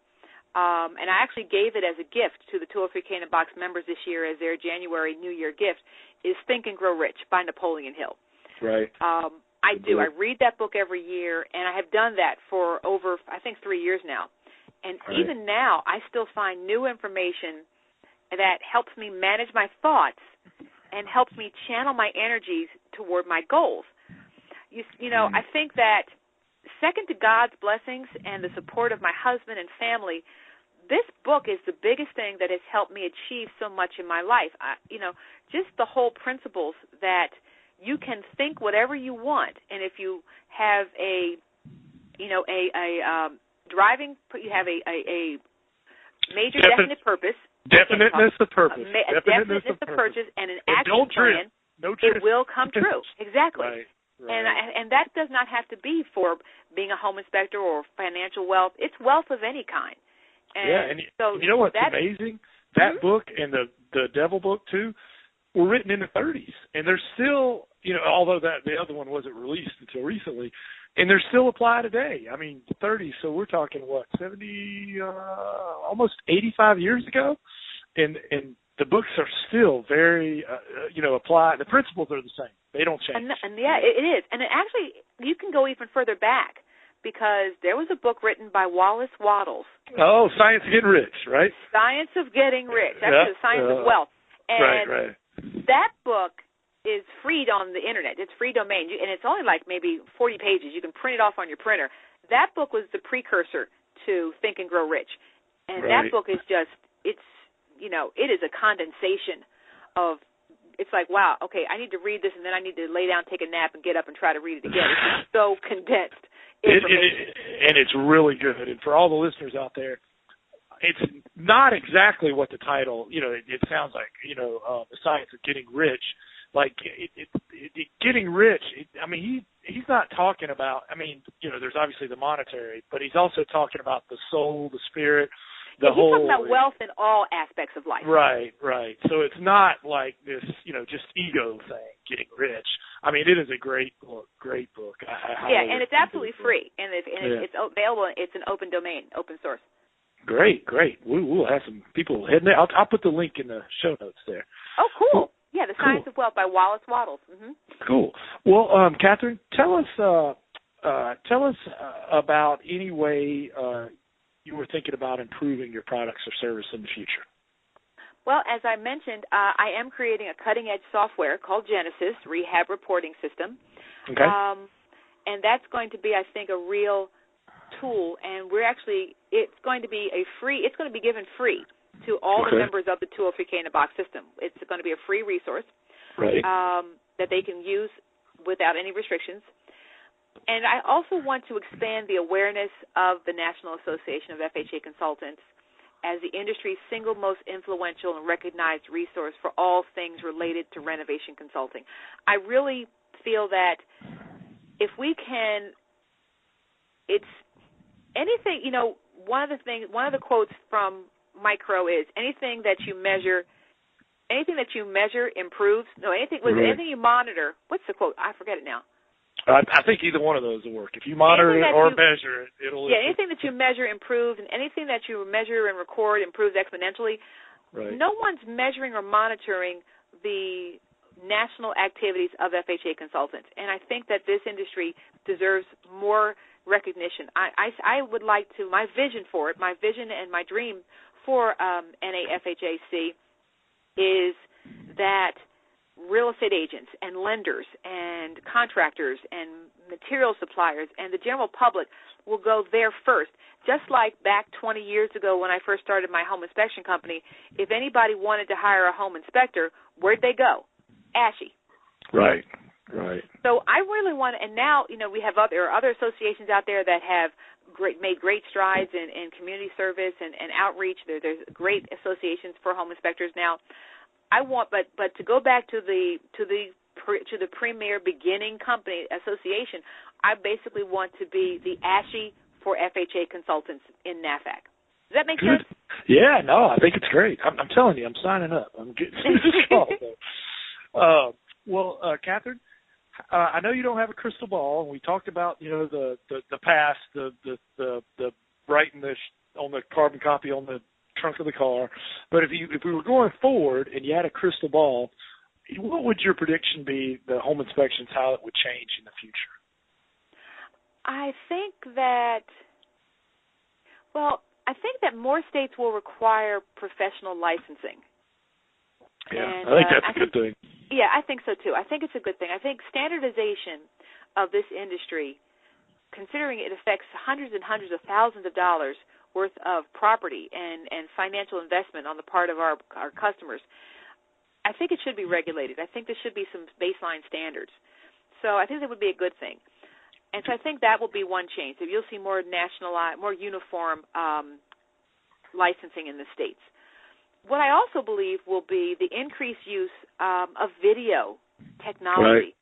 and I actually gave it as a gift to the 203K in a Box members this year as their January New Year gift, is Think and Grow Rich by Napoleon Hill. Right. I do. I read that book every year, and I have done that for over, I think, 3 years now. And even now, I still find new information that helps me manage my thoughts and helps me channel my energies toward my goals. You know, I think that second to God's blessings and the support of my husband and family, this book is the biggest thing that has helped me achieve so much in my life. Just the whole principles that you can think whatever you want, and if you have you have a major definite purpose. Definiteness of purpose. Definiteness of purpose and an action plan. It will come true. Exactly. Right. And that does not have to be for being a home inspector or financial wealth. It's wealth of any kind. And you know what's amazing? That book and the Devil book too were written in the 30s, and they're still, although the other one wasn't released until recently, and they're still applied today. I mean, 30s. So we're talking 70, almost 85 years ago, and the books are still very, applied. The principles are the same. They don't change. And it is. And actually, you can go even further back, because there was a book written by Wallace Wattles. Oh, Science of Getting Rich, right? Science of Getting Rich. That's the Science of Wealth. And right. That book is free on the Internet. It's free domain, and it's only like maybe 40 pages. You can print it off on your printer. That book was the precursor to Think and Grow Rich. And that book is just, it is a condensation of, it's like, wow, okay, I need to read this, and then I need to lay down, take a nap, and get up and try to read it again. It's so condensed. And it's really good. And for all the listeners out there, it's not exactly what the title, it sounds like, The Science of Getting Rich. Like, getting rich, he's not talking about, there's obviously the monetary, but he's also talking about the soul, the spirit, he's talking about wealth in all aspects of life. Right. So it's not like this, just ego thing, getting rich. It is a great book. And it's absolutely free, and it's available. It's an open domain, open source. Great. We'll have some people heading there. I'll put the link in the show notes there. Oh, cool. Yeah, The Science of Wealth by Wallace Wattles. Mm-hmm. Cool. Well, Catherine, tell us about any way you were thinking about improving your products or service in the future. Well, as I mentioned, I am creating a cutting-edge software called Genesis Rehab Reporting System. Okay. And that's going to be, I think, a real tool. And it's going to be given free to all the members of the 203K in a Box system. It's going to be a free resource that they can use without any restrictions. And I also want to expand the awareness of the National Association of FHA Consultants as the industry's single most influential and recognized resource for all things related to renovation consulting. I really feel that if we can, it's anything, one of the quotes from Micro is anything that you measure improves. No, anything you monitor. What's the quote? I forget it now. I think either one of those will work. If you monitor it or measure it, it'll. Yeah, anything that you measure improves, and anything that you measure and record improves exponentially. Right. No one's measuring or monitoring the national activities of FHA consultants, and I think that this industry deserves more recognition. I would like to. My vision and my dream for NAFHAC is that real estate agents and lenders and contractors and material suppliers and the general public will go there first. Just like back 20 years ago when I first started my home inspection company, if anybody wanted to hire a home inspector, where'd they go? ASHI. Right. So I really want to, and now, we have there are other associations out there that have made great strides in community service and outreach. There's great associations for home inspectors now. I want, but to go back to the premier beginning company association, I basically want to be the ASHI for FHA consultants in NAFAC. Does that make sense? Yeah, no, I think it's great. I'm telling you, I'm signing up. I'm getting this call. Well, Catherine, I know you don't have a crystal ball, and we talked about the past, the writing this on the carbon copy on the trunk of the car. But if we were going forward and you had a crystal ball, what would your prediction be? The home inspections, how it would change in the future? I think that more states will require professional licensing. Yeah, and, I think that's a good thing. Yeah, I think so too. I think it's a good thing. I think standardization of this industry, considering it affects hundreds and hundreds of thousands of dollars worth of property and financial investment on the part of our customers, I think it should be regulated. I think there should be some baseline standards. So I think that would be a good thing. And so I think that will be one change. So you'll see more more uniform licensing in the states. What I also believe will be the increased use of video technology.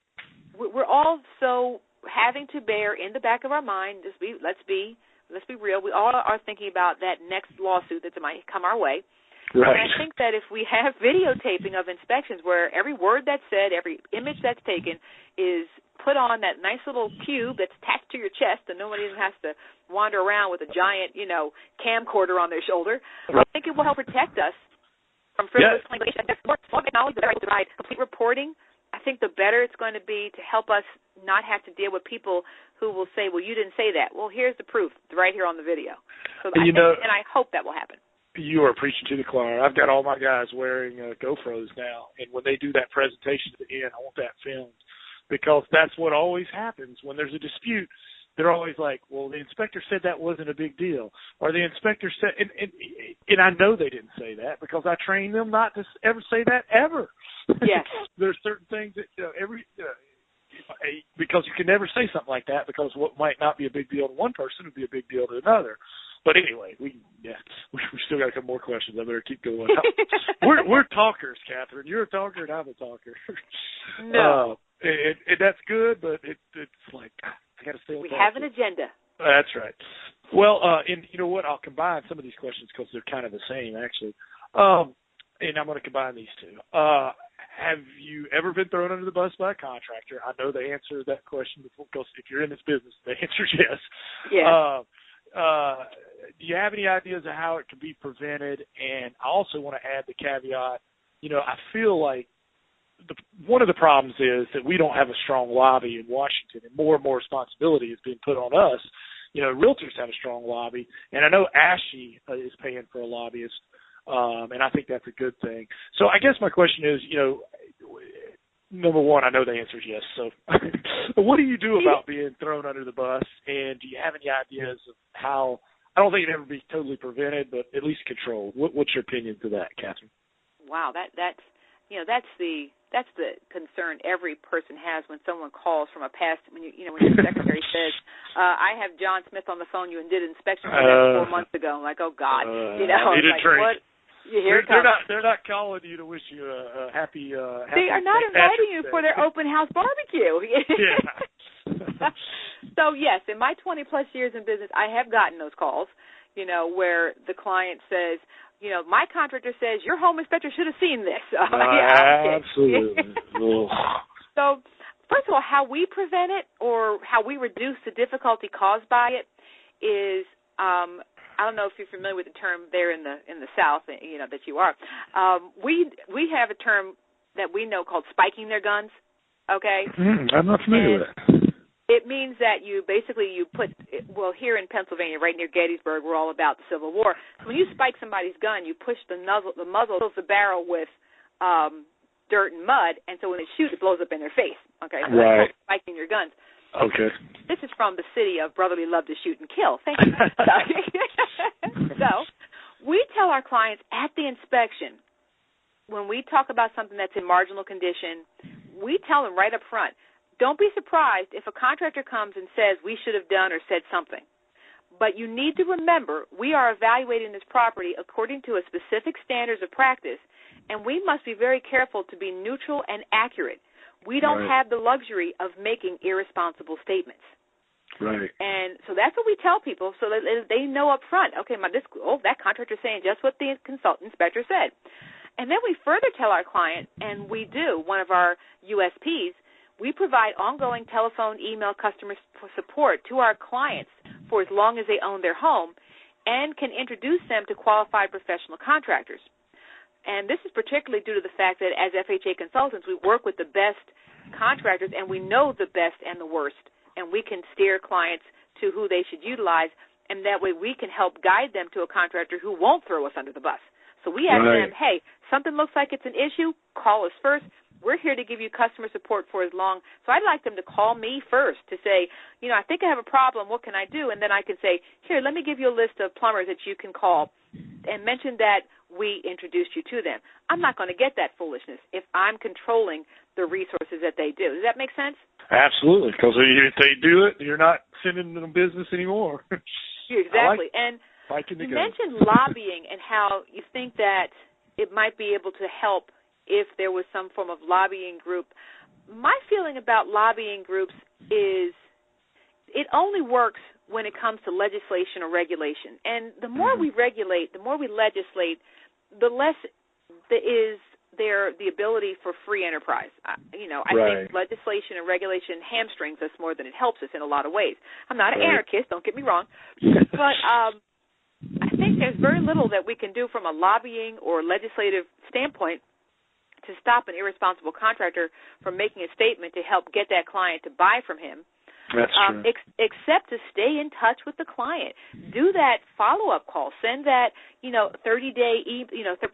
Right. We're all so having to bear in the back of our mind, let's be real, we all are thinking about that next lawsuit that might come our way. Right. And I think that if we have videotaping of inspections where every word that's said, every image that's taken is put on that nice little cube that's attached to your chest and nobody even has to wander around with a giant, camcorder on their shoulder, I think it will help protect us from frivolous claims. More technology that provide complete reporting, I think the better it's going to be to help us not have to deal with people who will say, well, you didn't say that. Well, here's the proof right here on the video. So and I hope that will happen. You are preaching to the choir. I've got all my guys wearing GoPros now, and when they do that presentation at the end, I want that filmed because that's what always happens when there's a dispute. They're always like, well, the inspector said that wasn't a big deal. Or the inspector said, and I know they didn't say that because I trained them not to ever say that ever. Yes. There's certain things that because you can never say something like that because what might not be a big deal to one person would be a big deal to another. But anyway, we still got a couple more questions. I better keep going. We're talkers, Catherine. You're a talker and I'm a talker. No. And that's good, but it's like I got to stay on We top. have an agenda. That's right. Well, and you know what? I'll combine some of these questions because they're kind of the same, actually. And I'm going to combine these two. Have you ever been thrown under the bus by a contractor? I know the answer to that question before, because if you're in this business, the answer is yes. Yeah. Do you have any ideas of how it can be prevented? And I also want to add the caveat, I feel like one of the problems is that we don't have a strong lobby in Washington, and more responsibility is being put on us. Realtors have a strong lobby, and I know ASHI is paying for a lobbyist, and I think that's a good thing. So I guess my question is, number one, I know the answer is yes. So what do you do about being thrown under the bus, and do you have any ideas of how – I don't think it'd ever be totally prevented, but at least controlled. What's your opinion to that, Catherine? Wow, that's the concern every person has when someone calls from a past. When your secretary says, "I have John Smith on the phone. You did an inspection for them 4 months ago." I'm like, "Oh God, need a drink. What? They're not calling you to wish you a happy. They are not inviting you for their open house barbecue. Yeah. So yes, in my 20 plus years in business, I have gotten those calls. Where the client says, my contractor says your home inspector should have seen this. Absolutely. So, first of all, how we prevent it or how we reduce the difficulty caused by it is, I don't know if you're familiar with the term there in the South, that you are. We have a term that we know called spiking their guns. Okay. I'm not familiar with it. It means that you put, here in Pennsylvania, right near Gettysburg, we're all about the Civil War. When you spike somebody's gun, you push the muzzle fills the barrel with dirt and mud, and so when they shoot, it blows up in their face. Okay, so right. That's spiking your guns. Okay. This is from the city of brotherly love to shoot and kill. Thank you. So we tell our clients at the inspection, when we talk about something that's in marginal condition, we tell them right up front, don't be surprised if a contractor comes and says we should have done or said something. But you need to remember we are evaluating this property according to a specific standards of practice, and we must be very careful to be neutral and accurate. We don't have the luxury of making irresponsible statements. Right. And so that's what we tell people so that they know up front, okay, that contractor's saying just what the inspector said. And then we further tell our client, and we do, one of our USPs, we provide ongoing telephone, email, customer support to our clients for as long as they own their home and can introduce them to qualified professional contractors. And this is particularly due to the fact that as FHA consultants, we work with the best contractors and we know the best and the worst, and we can steer clients to who they should utilize, and that way we can help guide them to a contractor who won't throw us under the bus. So we ask them, hey, something looks like it's an issue, call us first. We're here to give you customer support for as long. So I'd like them to call me first to say, I think I have a problem. What can I do? And then I can say, here, let me give you a list of plumbers that you can call and mention that we introduced you to them. I'm not going to get that foolishness if I'm controlling the resources that they do. Does that make sense? Absolutely, because if they do it, you're not sending them business anymore. Exactly. And you mentioned lobbying and how you think that it might be able to help if there was some form of lobbying group. My feeling about lobbying groups is it only works when it comes to legislation or regulation. And the more we regulate, the more we legislate, the less there is the ability for free enterprise. I think legislation and regulation hamstrings us more than it helps us in a lot of ways. I'm not an anarchist, don't get me wrong, but I think there's very little that we can do from a lobbying or legislative standpoint to stop an irresponsible contractor from making a statement to help get that client to buy from him. That's true. Except to stay in touch with the client. Do that follow-up call. Send that, 30-day,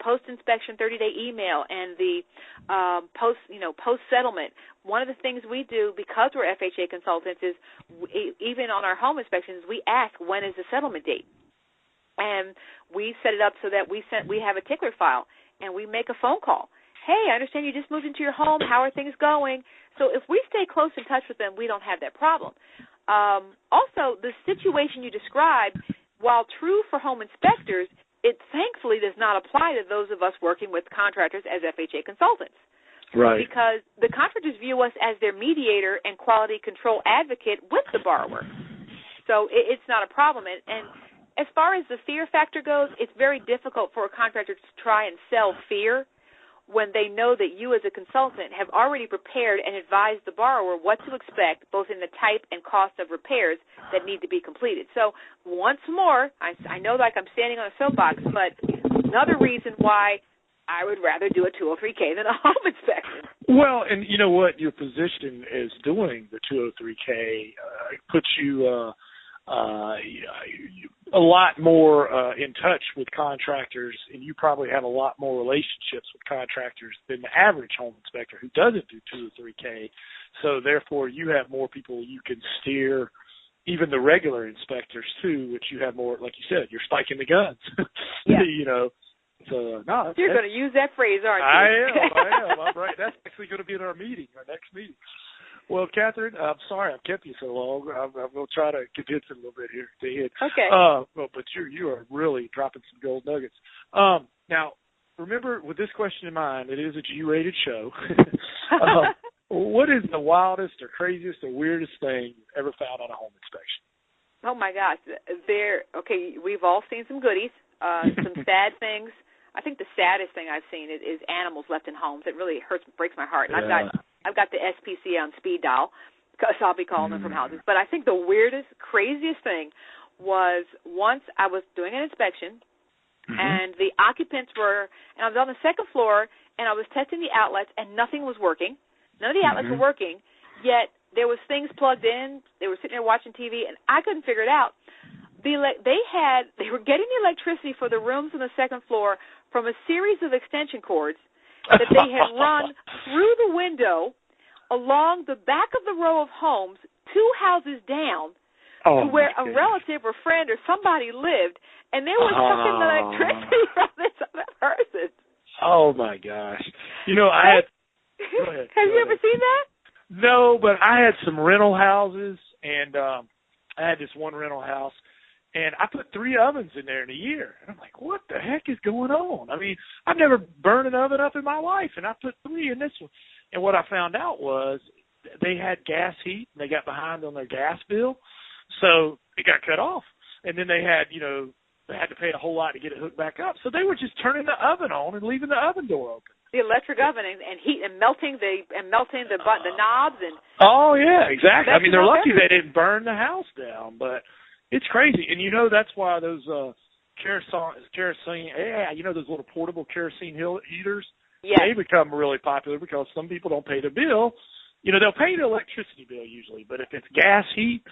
post-inspection 30-day email and the post-settlement. One of the things we do because we're FHA consultants is even on our home inspections, we ask when is the settlement date. And we set it up so that we have a tickler file and we make a phone call. Hey, I understand you just moved into your home. How are things going? So if we stay close in touch with them, we don't have that problem. Also, the situation you described, while true for home inspectors, it thankfully does not apply to those of us working with contractors as FHA consultants. Right. Because the contractors view us as their mediator and quality control advocate with the borrower. So it's not a problem. And as far as the fear factor goes, it's very difficult for a contractor to try and sell fear when they know that you as a consultant have already prepared and advised the borrower what to expect, both in the type and cost of repairs that need to be completed. So once more, I know like I'm standing on a soapbox, but another reason why I would rather do a 203K than a home inspection. Well, and you know what? Your position is doing the 203K puts you a lot more in touch with contractors, and you probably have a lot more relationships with contractors than the average home inspector who doesn't do 203K. So therefore, you have more people you can steer, even the regular inspectors too, which you have more, like you said, you're spiking the guns. Yeah. So you're going to use that phrase, aren't you? I am. I'm right. That's actually going to be in our next meeting. Well, Catherine, I'm sorry I've kept you so long. I'm going to try to condense it a little bit here. Okay. But you are really dropping some gold nuggets. Now, remember, with this question in mind, it is a G-rated show. What is the wildest or craziest or weirdest thing you've ever found on a home inspection? Oh, my gosh. We've all seen some goodies, some sad things. I think the saddest thing I've seen is animals left in homes. It really breaks my heart. And I've got the SPCA on speed dial because I'll be calling them from houses. But I think the weirdest, craziest thing was once I was doing an inspection, and the occupants and I was on the second floor, and I was testing the outlets, and nothing was working. None of the outlets were working, yet there was things plugged in. They were sitting there watching TV, and I couldn't figure it out. They were getting the electricity for the rooms on the second floor from a series of extension cords that they had run through the window along the back of the row of homes 2 houses down to where a relative or friend or somebody lived, and they were sucking the electricity from this other person. Oh, my gosh. You know, I had... Go ahead. Have you ever seen that? No, but I had some rental houses, and I had this one rental house, and I put 3 ovens in there in a year. And I'm like, what the heck is going on? I mean, I've never burned an oven up in my life, and I put 3 in this one. And what I found out was they had gas heat, and they got behind on their gas bill, so it got cut off. And then they had, you know, they had to pay a whole lot to get it hooked back up. So they were just turning the oven on and leaving the oven door open. The electric oven and heat and melting the knobs and. Oh yeah, exactly. I mean, they're lucky they didn't burn the house down, but it's crazy. And you know that's why those kerosene, you know those little portable kerosene heaters. Yes. They become really popular because some people don't pay the bill. You know, they'll pay the electricity bill usually, but if it's gas heat,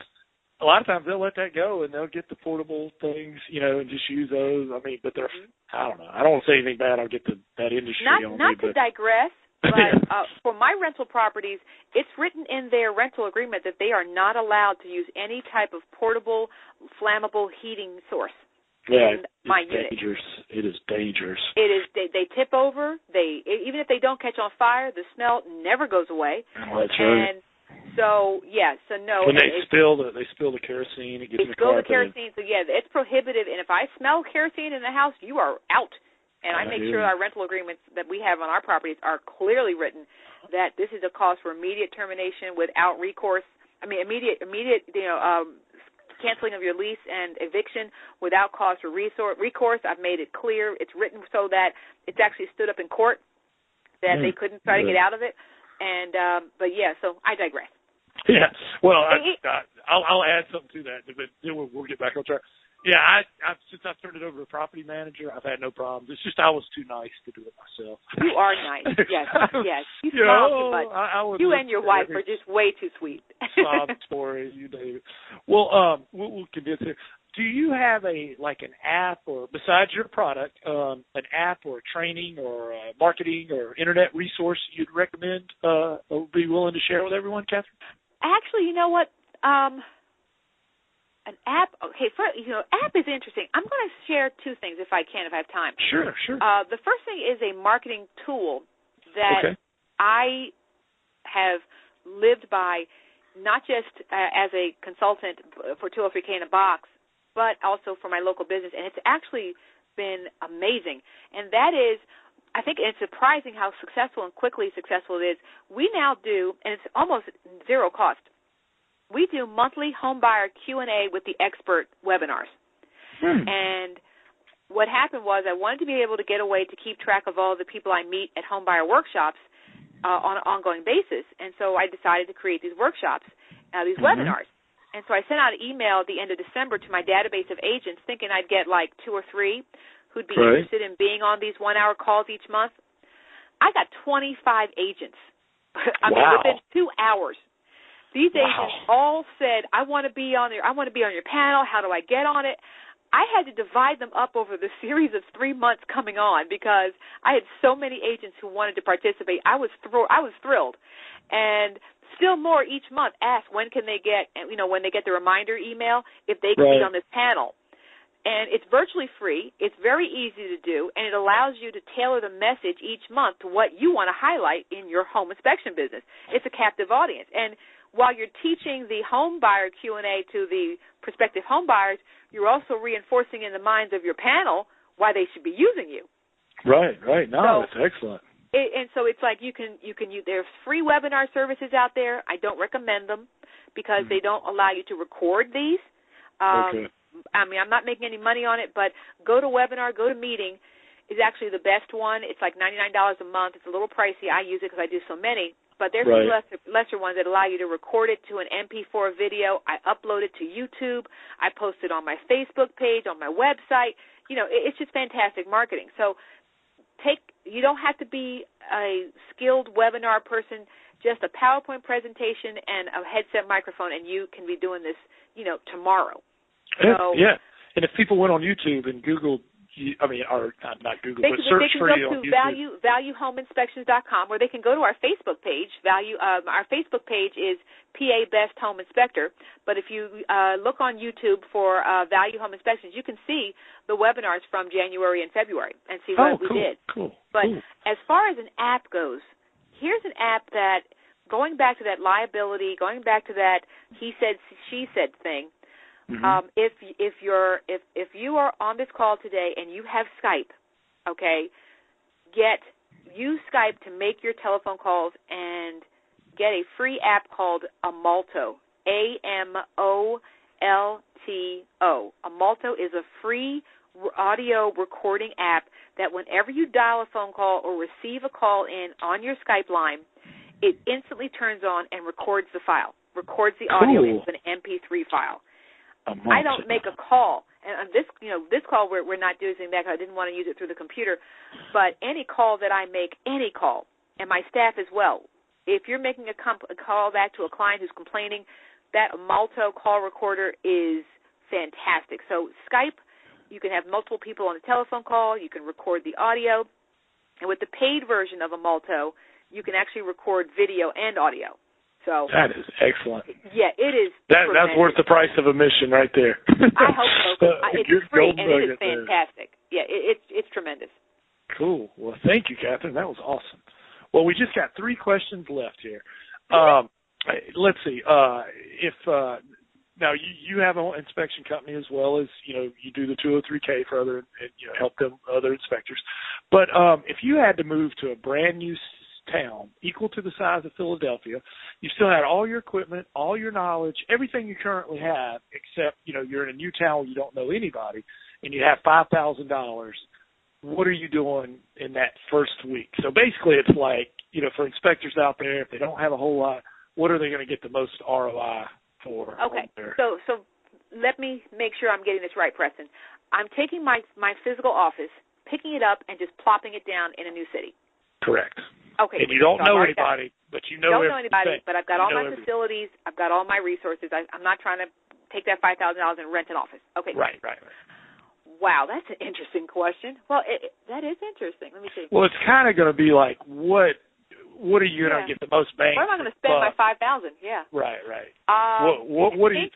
a lot of times they'll let that go and they'll get the portable things, you know, and just use those. I mean, but they're, I don't know. I don't want to say anything bad. I'll get that industry on me. Not to digress, but for my rental properties, it's written in their rental agreement that they are not allowed to use any type of portable, flammable heating source. Yeah, in my unit. Dangerous. It is dangerous. It is. They tip over. Even if they don't catch on fire, the smell never goes away. Oh, that's right. And so no. When they spill the kerosene, it gets in the carpet. They spill the kerosene, so yeah, it's prohibited. And if I smell kerosene in the house, you are out. And I make sure our rental agreements that we have on our properties are clearly written that this is a cause for immediate termination without recourse. I mean, immediate, canceling of your lease and eviction without cause for recourse. I've made it clear. It's written so that it's actually stood up in court that they couldn't try to get out of it. And but yeah, so I digress. Yeah, well, I'll add something to that, but then we'll get back on track. Yeah, since I've turned it over to a property manager, I've had no problems. It's just I was too nice to do it myself. You are nice, yes. You smile too much. You and your wife are just way too sweet. Sob story, you know. Well, we'll convince it. Do you have an app, or besides your product, an app or training or marketing or internet resource you'd recommend or be willing to share with everyone, Catherine? Actually, you know what? An app. Okay, app is interesting. I'm going to share 2 things if I have time. Sure. The first thing is a marketing tool that I have lived by, not just as a consultant for 203K in a Box, but also for my local business, and it's actually been amazing. And that is, I think it's surprising how successful and quickly successful it is. We now do, and it's almost zero cost, we do monthly homebuyer Q&A with the expert webinars. And what happened was I wanted to be able to get a way to keep track of all the people I meet at homebuyer workshops on an ongoing basis. And so I decided to create these workshops, these webinars. And so I sent out an email at the end of December to my database of agents thinking I'd get like 2 or 3 who'd be interested in being on these 1-hour calls each month. I got 25 agents. I mean, within 2 hours. These agents all said, I want to be on your panel. How do I get on it? I had to divide them up over the series of 3 months coming on because I had so many agents who wanted to participate. I was thrilled. And still more each month asked when can they get, when they get the reminder email, if they can be on this panel. And it's virtually free. It's very easy to do, and it allows you to tailor the message each month to what you want to highlight in your home inspection business. It's a captive audience. And while you're teaching the home buyer Q&A to the prospective home buyers, you're also reinforcing in the minds of your panel why they should be using you. Right. No, that's excellent. And so it's like you can use, there's free webinar services out there. I don't recommend them because they don't allow you to record these. I mean, I'm not making any money on it, but GoToWebinar, GoToMeeting is actually the best one. It's like $99 a month. It's a little pricey. I use it because I do so many. But there's some lesser ones that allow you to record it to an MP4 video. I upload it to YouTube. I post it on my Facebook page, on my website. It's just fantastic marketing. So you don't have to be a skilled webinar person, just a PowerPoint presentation and a headset microphone, and you can be doing this, tomorrow. So, yeah. And if people went on YouTube and Googled, or not Google, they but can, search they can for go you on to YouTube. valuehomeinspections.com, or they can go to our Facebook page. Our Facebook page is PA Best Home Inspector. But if you look on YouTube for Value Home Inspections, you can see the webinars from January and February and see what we did. Cool. But as far as an app goes, here's an app that, going back to that liability, going back to that he said, she said thing. Mm-hmm. If you are on this call today and you have Skype, okay, use Skype to make your telephone calls and get a free app called Amalto, Amolto. Amalto is a free audio recording app that whenever you dial a phone call or receive a call in on your Skype line, it instantly turns on and records the file, records the audio into an MP3 file. I don't make a call, and this call we're not using that because I didn't want to use it through the computer. But any call that I make, any call, and my staff as well, if you're making a call back to a client who's complaining, that Amalto call recorder is fantastic. So Skype, you can have multiple people on a telephone call. You can record the audio, and with the paid version of Amalto, you can actually record video and audio. So that is excellent. Yeah, it is. That's worth the price of admission right there. I hope so. It's free and it is fantastic. Yeah, it's tremendous. Cool. Well, thank you, Catherine. That was awesome. Well, we just got 3 questions left here. Let's see. If now you have an inspection company as well as you do the 203K for other help them other inspectors. But if you had to move to a brand new town equal to the size of Philadelphia, you still had all your equipment, all your knowledge, everything you currently have, except you're in a new town where you don't know anybody, and you have $5,000. What are you doing in that first week? So basically, it's like for inspectors out there, if they don't have a whole lot, what are they going to get the most ROI for? Okay, so let me make sure I'm getting this right, Preston. I'm taking my physical office, picking it up, and just plopping it down in a new city. Correct. Okay. And you don't know anybody, but you know everything. Don't know anybody, but I've got all my facilities. I've got all my resources. I'm not trying to take that $5,000 and rent an office. Okay. Right. Wow, that's an interesting question. Well, that is interesting. Let me see. Well, it's kind of going to be like, what are you going to get the most bang? Where am I going to spend my $5,000? Yeah. Right. What are you?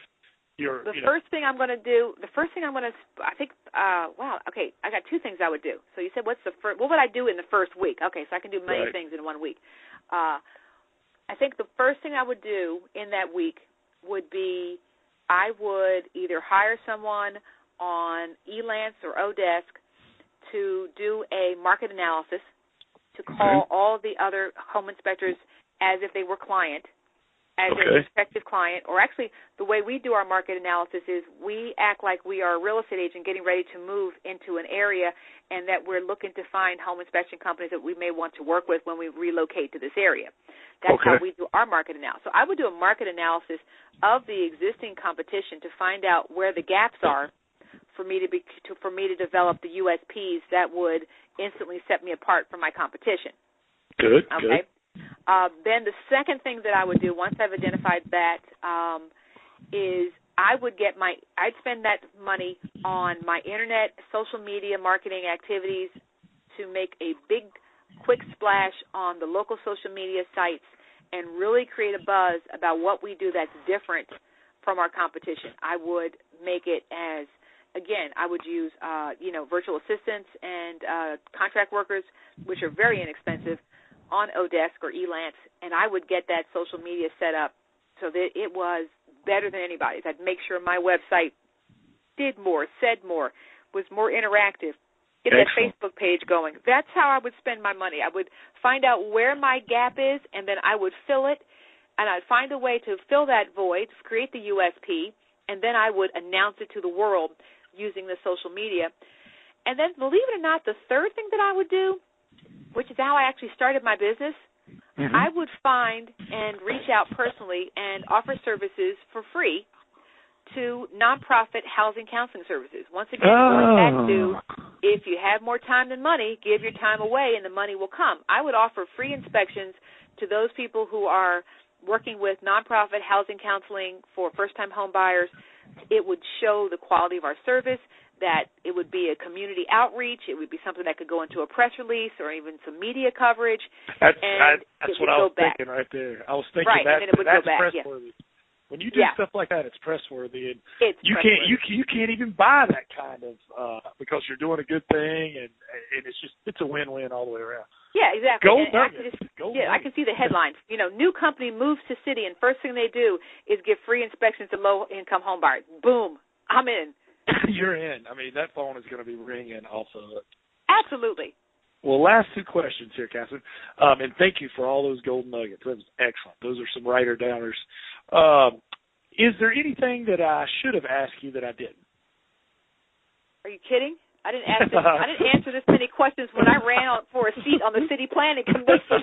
The first thing I'm going to do, I think, okay, I got 2 things I would do. So you said, what would I do in the first week? Okay, so I can do many things in 1 week. I think the first thing I would do in that week would be I would either hire someone on Elance or Odesk to do a market analysis, to call all the other home inspectors as if they were client, as a prospective client, or actually the way we do our market analysis is we act like we are a real estate agent getting ready to move into an area and that we're looking to find home inspection companies that we may want to work with when we relocate to this area. That's how we do our market analysis. So I would do a market analysis of the existing competition to find out where the gaps are for me to develop the USPs that would instantly set me apart from my competition. Good. Okay. Then the second thing that I would do once I've identified that is I'd spend that money on my internet, social media marketing activities to make a big, quick splash on the local social media sites and really create a buzz about what we do that's different from our competition. I would make it as, again, I would use, virtual assistants and contract workers, which are very inexpensive, on Odesk or Elance, and I would get that social media set up so that it was better than anybody's. I'd make sure my website did more, said more, was more interactive, get that Facebook page going. That's how I would spend my money. I would find out where my gap is, and then I would fill it, and I'd find a way to fill that void, create the USP, and then I would announce it to the world using the social media. And then, believe it or not, the third thing that I would do, which is how I actually started my business, I would find and reach out personally and offer services for free to nonprofit housing counseling services. Once again, going back to, if you have more time than money, give your time away and the money will come. I would offer free inspections to those people who are working with nonprofit housing counseling for first-time home buyers. It would show the quality of our service. that it would be a community outreach. It would be something that could go into a press release or even some media coverage. That's what I was thinking right there. I was thinking right, that, and then it would that's go back, pressworthy. Yeah. When you do stuff like that, it's pressworthy, and you can't even buy that kind of because you're doing a good thing, and it's a win-win all the way around. Yeah, exactly. Gold Nuggets. I can see the headlines. New company moves to city, and first thing they do is give free inspections to low-income home buyers. Boom, I'm in. You're in. I mean, that phone is going to be ringing also. Absolutely. Well, last two questions here, Catherine, and thank you for all those golden nuggets. That was excellent. Those are some writer-downers. Is there anything that I should have asked you that I didn't? Are you kidding? I didn't answer this many questions when I ran out for a seat on the City Planning Commission.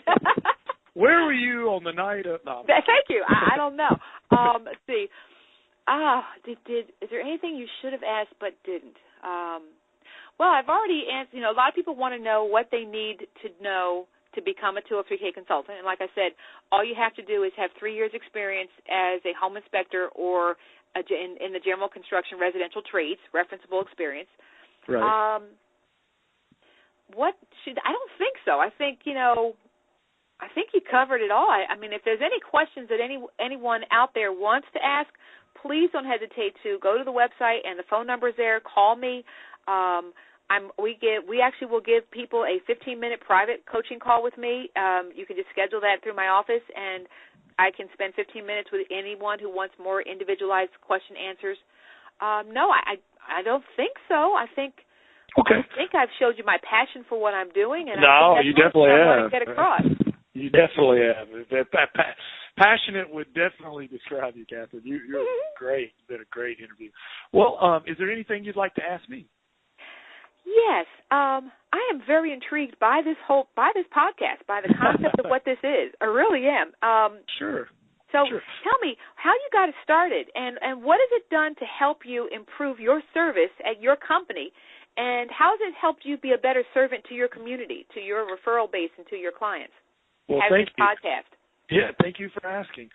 Where were you on the night of? No. Thank you. I don't know. Let's see. Is there anything you should have asked but didn't? Well, I've already answered. A lot of people want to know what they need to know to become a 203K consultant. And like I said, all you have to do is have 3 years experience as a home inspector or in the general construction residential trades, referenceable experience. Right. I don't think so. I think you covered it all. I mean, if there's any questions that anyone out there wants to ask, please don't hesitate to go to the website, and the phone number's there. Call me. We actually will give people a 15-minute private coaching call with me. You can just schedule that through my office, and I can spend 15 minutes with anyone who wants more individualized question answers. No, I don't think so. I think I've showed you my passion for what I'm doing, and I think you definitely have. I want to get across. You definitely have. Passionate would definitely describe you, Catherine. You're great. You've been a great interview. Well, is there anything you'd like to ask me? Yes, I am very intrigued by this podcast, by the concept of what this is. I really am. Sure. So tell me how you got it started, and what has it done to help you improve your service at your company, and how has it helped you be a better servant to your community, to your referral base, and to your clients? Well, having thank you. Podcast. Yeah, thank you for asking.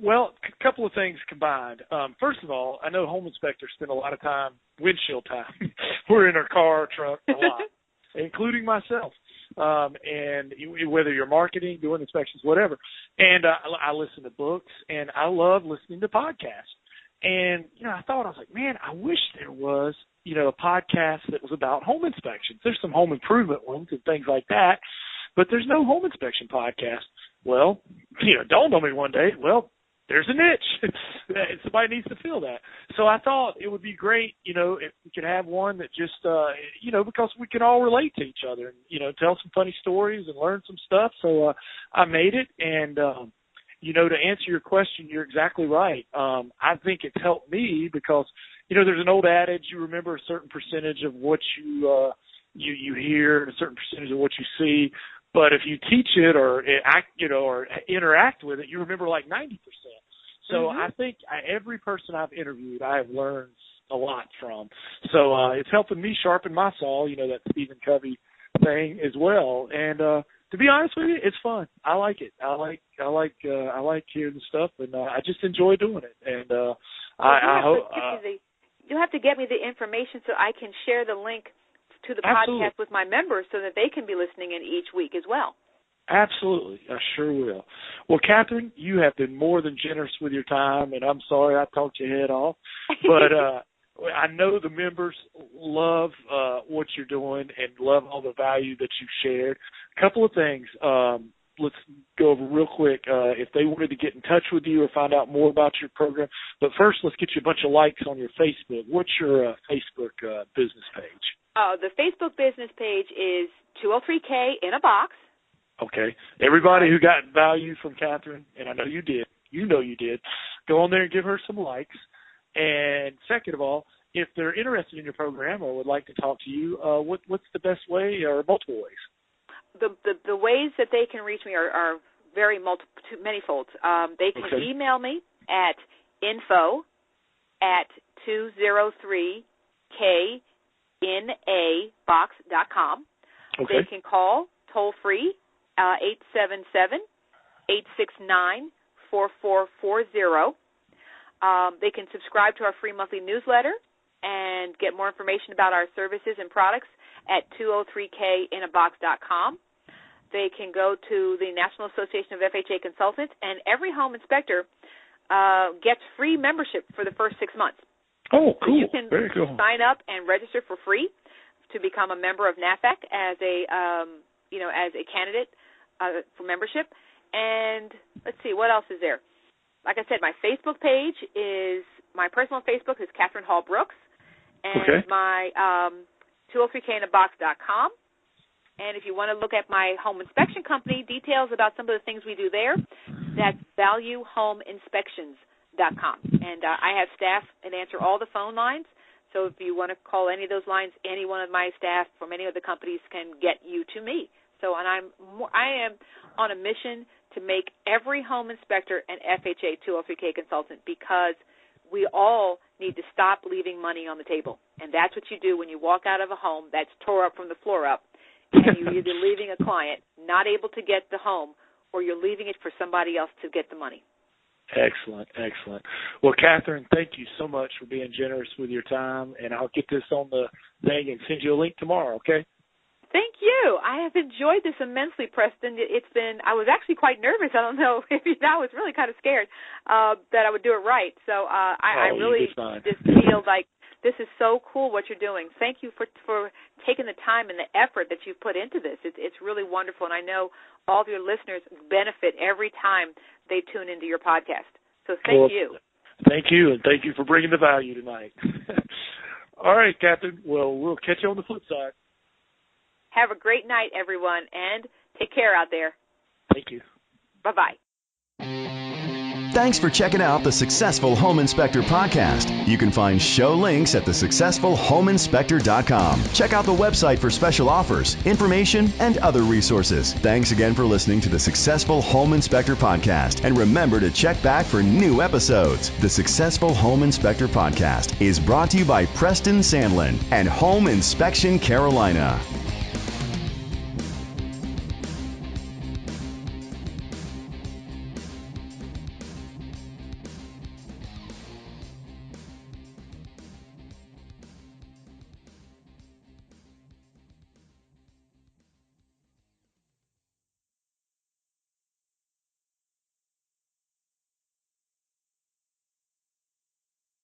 Well, a couple of things combined. First of all, I know home inspectors spend a lot of time, windshield time. We're in our car, truck, a lot, including myself. And whether you're marketing, doing inspections, whatever. And I listen to books, and I love listening to podcasts. And, I was like, man, I wish there was, a podcast that was about home inspections. There's some home improvement ones and things like that, but there's no home inspection podcast. Well, dawned on me one day, there's a niche. Somebody needs to fill that. So I thought it would be great, if we could have one that just, because we can all relate to each other and, tell some funny stories and learn some stuff. So I made it. And, to answer your question, you're exactly right. I think it's helped me because, there's an old adage, you remember a certain percentage of what you hear, a certain percentage of what you see. But if you teach it or or interact with it, you remember like 90%. So I think every person I've interviewed, I have learned a lot from. So it's helping me sharpen my saw, that Stephen Covey thing as well. And to be honest with you, it's fun. I like it. I like hearing the stuff, and I just enjoy doing it. And I hope you have to get me the information so I can share the link to the podcast with my members so that they can be listening in each week as well. Absolutely. I sure will. Well, Catherine, you have been more than generous with your time, and I'm sorry I talked your head off. But I know the members love what you're doing and love all the value that you've shared. A couple of things. Let's go over real quick if they wanted to get in touch with you or find out more about your program. But first, let's get you a bunch of likes on your Facebook. What's your Facebook business page? The Facebook business page is 203K in a box. Okay. Everybody who got value from Catherine, and I know you did, go on there and give her some likes. And second of all, if they're interested in your program or would like to talk to you, what's the best way or multiple ways? The ways that they can reach me are very manyfold. They can email me at info@203kinabox.com. Okay. They can call toll-free 877-869-4440. They can subscribe to our free monthly newsletter and get more information about our services and products at 203kinabox.com. They can go to the National Association of FHA Consultants, and every home inspector gets free membership for the first 6 months. Oh, cool. So you can Very cool. sign up and register for free to become a member of NAFAC as a candidate for membership. And let's see, what else is there? Like I said, my Facebook page my personal Facebook is Catherine Hall Brooks, and my 203kinabox.com. And if you want to look at my home inspection company, details about some of the things we do there, that's valuehomeinspections.com. And I have staff that answer all the phone lines. So if you want to call any of those lines, any one of my staff from any of the companies can get you to me. So, and I am on a mission to make every home inspector an FHA 203K consultant, because we all need to stop leaving money on the table. And that's what you do when you walk out of a home that's tore up from the floor up, and you're either leaving a client not able to get the home, or you're leaving it for somebody else to get the money. Excellent, excellent. Well, Catherine, thank you so much for being generous with your time, and I'll get this on the thing and send you a link tomorrow, okay? Thank you. I have enjoyed this immensely, Preston. I was actually quite nervous. I don't know if I was really kind of scared that I would do it right. So I really just feel like this is so cool what you're doing. Thank you for taking the time and the effort that you've put into this. It's really wonderful, and I know all of your listeners benefit every time they tune into your podcast. So thank you. Thank you, and thank you for bringing the value tonight. All right, Catherine. Well, we'll catch you on the flip side. Have a great night, everyone, and take care out there. Thank you. Bye-bye. Thanks for checking out the Successful Home Inspector podcast. You can find show links at thesuccessfulhomeinspector.com. Check out the website for special offers, information, and other resources. Thanks again for listening to the Successful Home Inspector podcast. And remember to check back for new episodes. The Successful Home Inspector podcast is brought to you by Preston Sandlin and Home Inspection Carolina.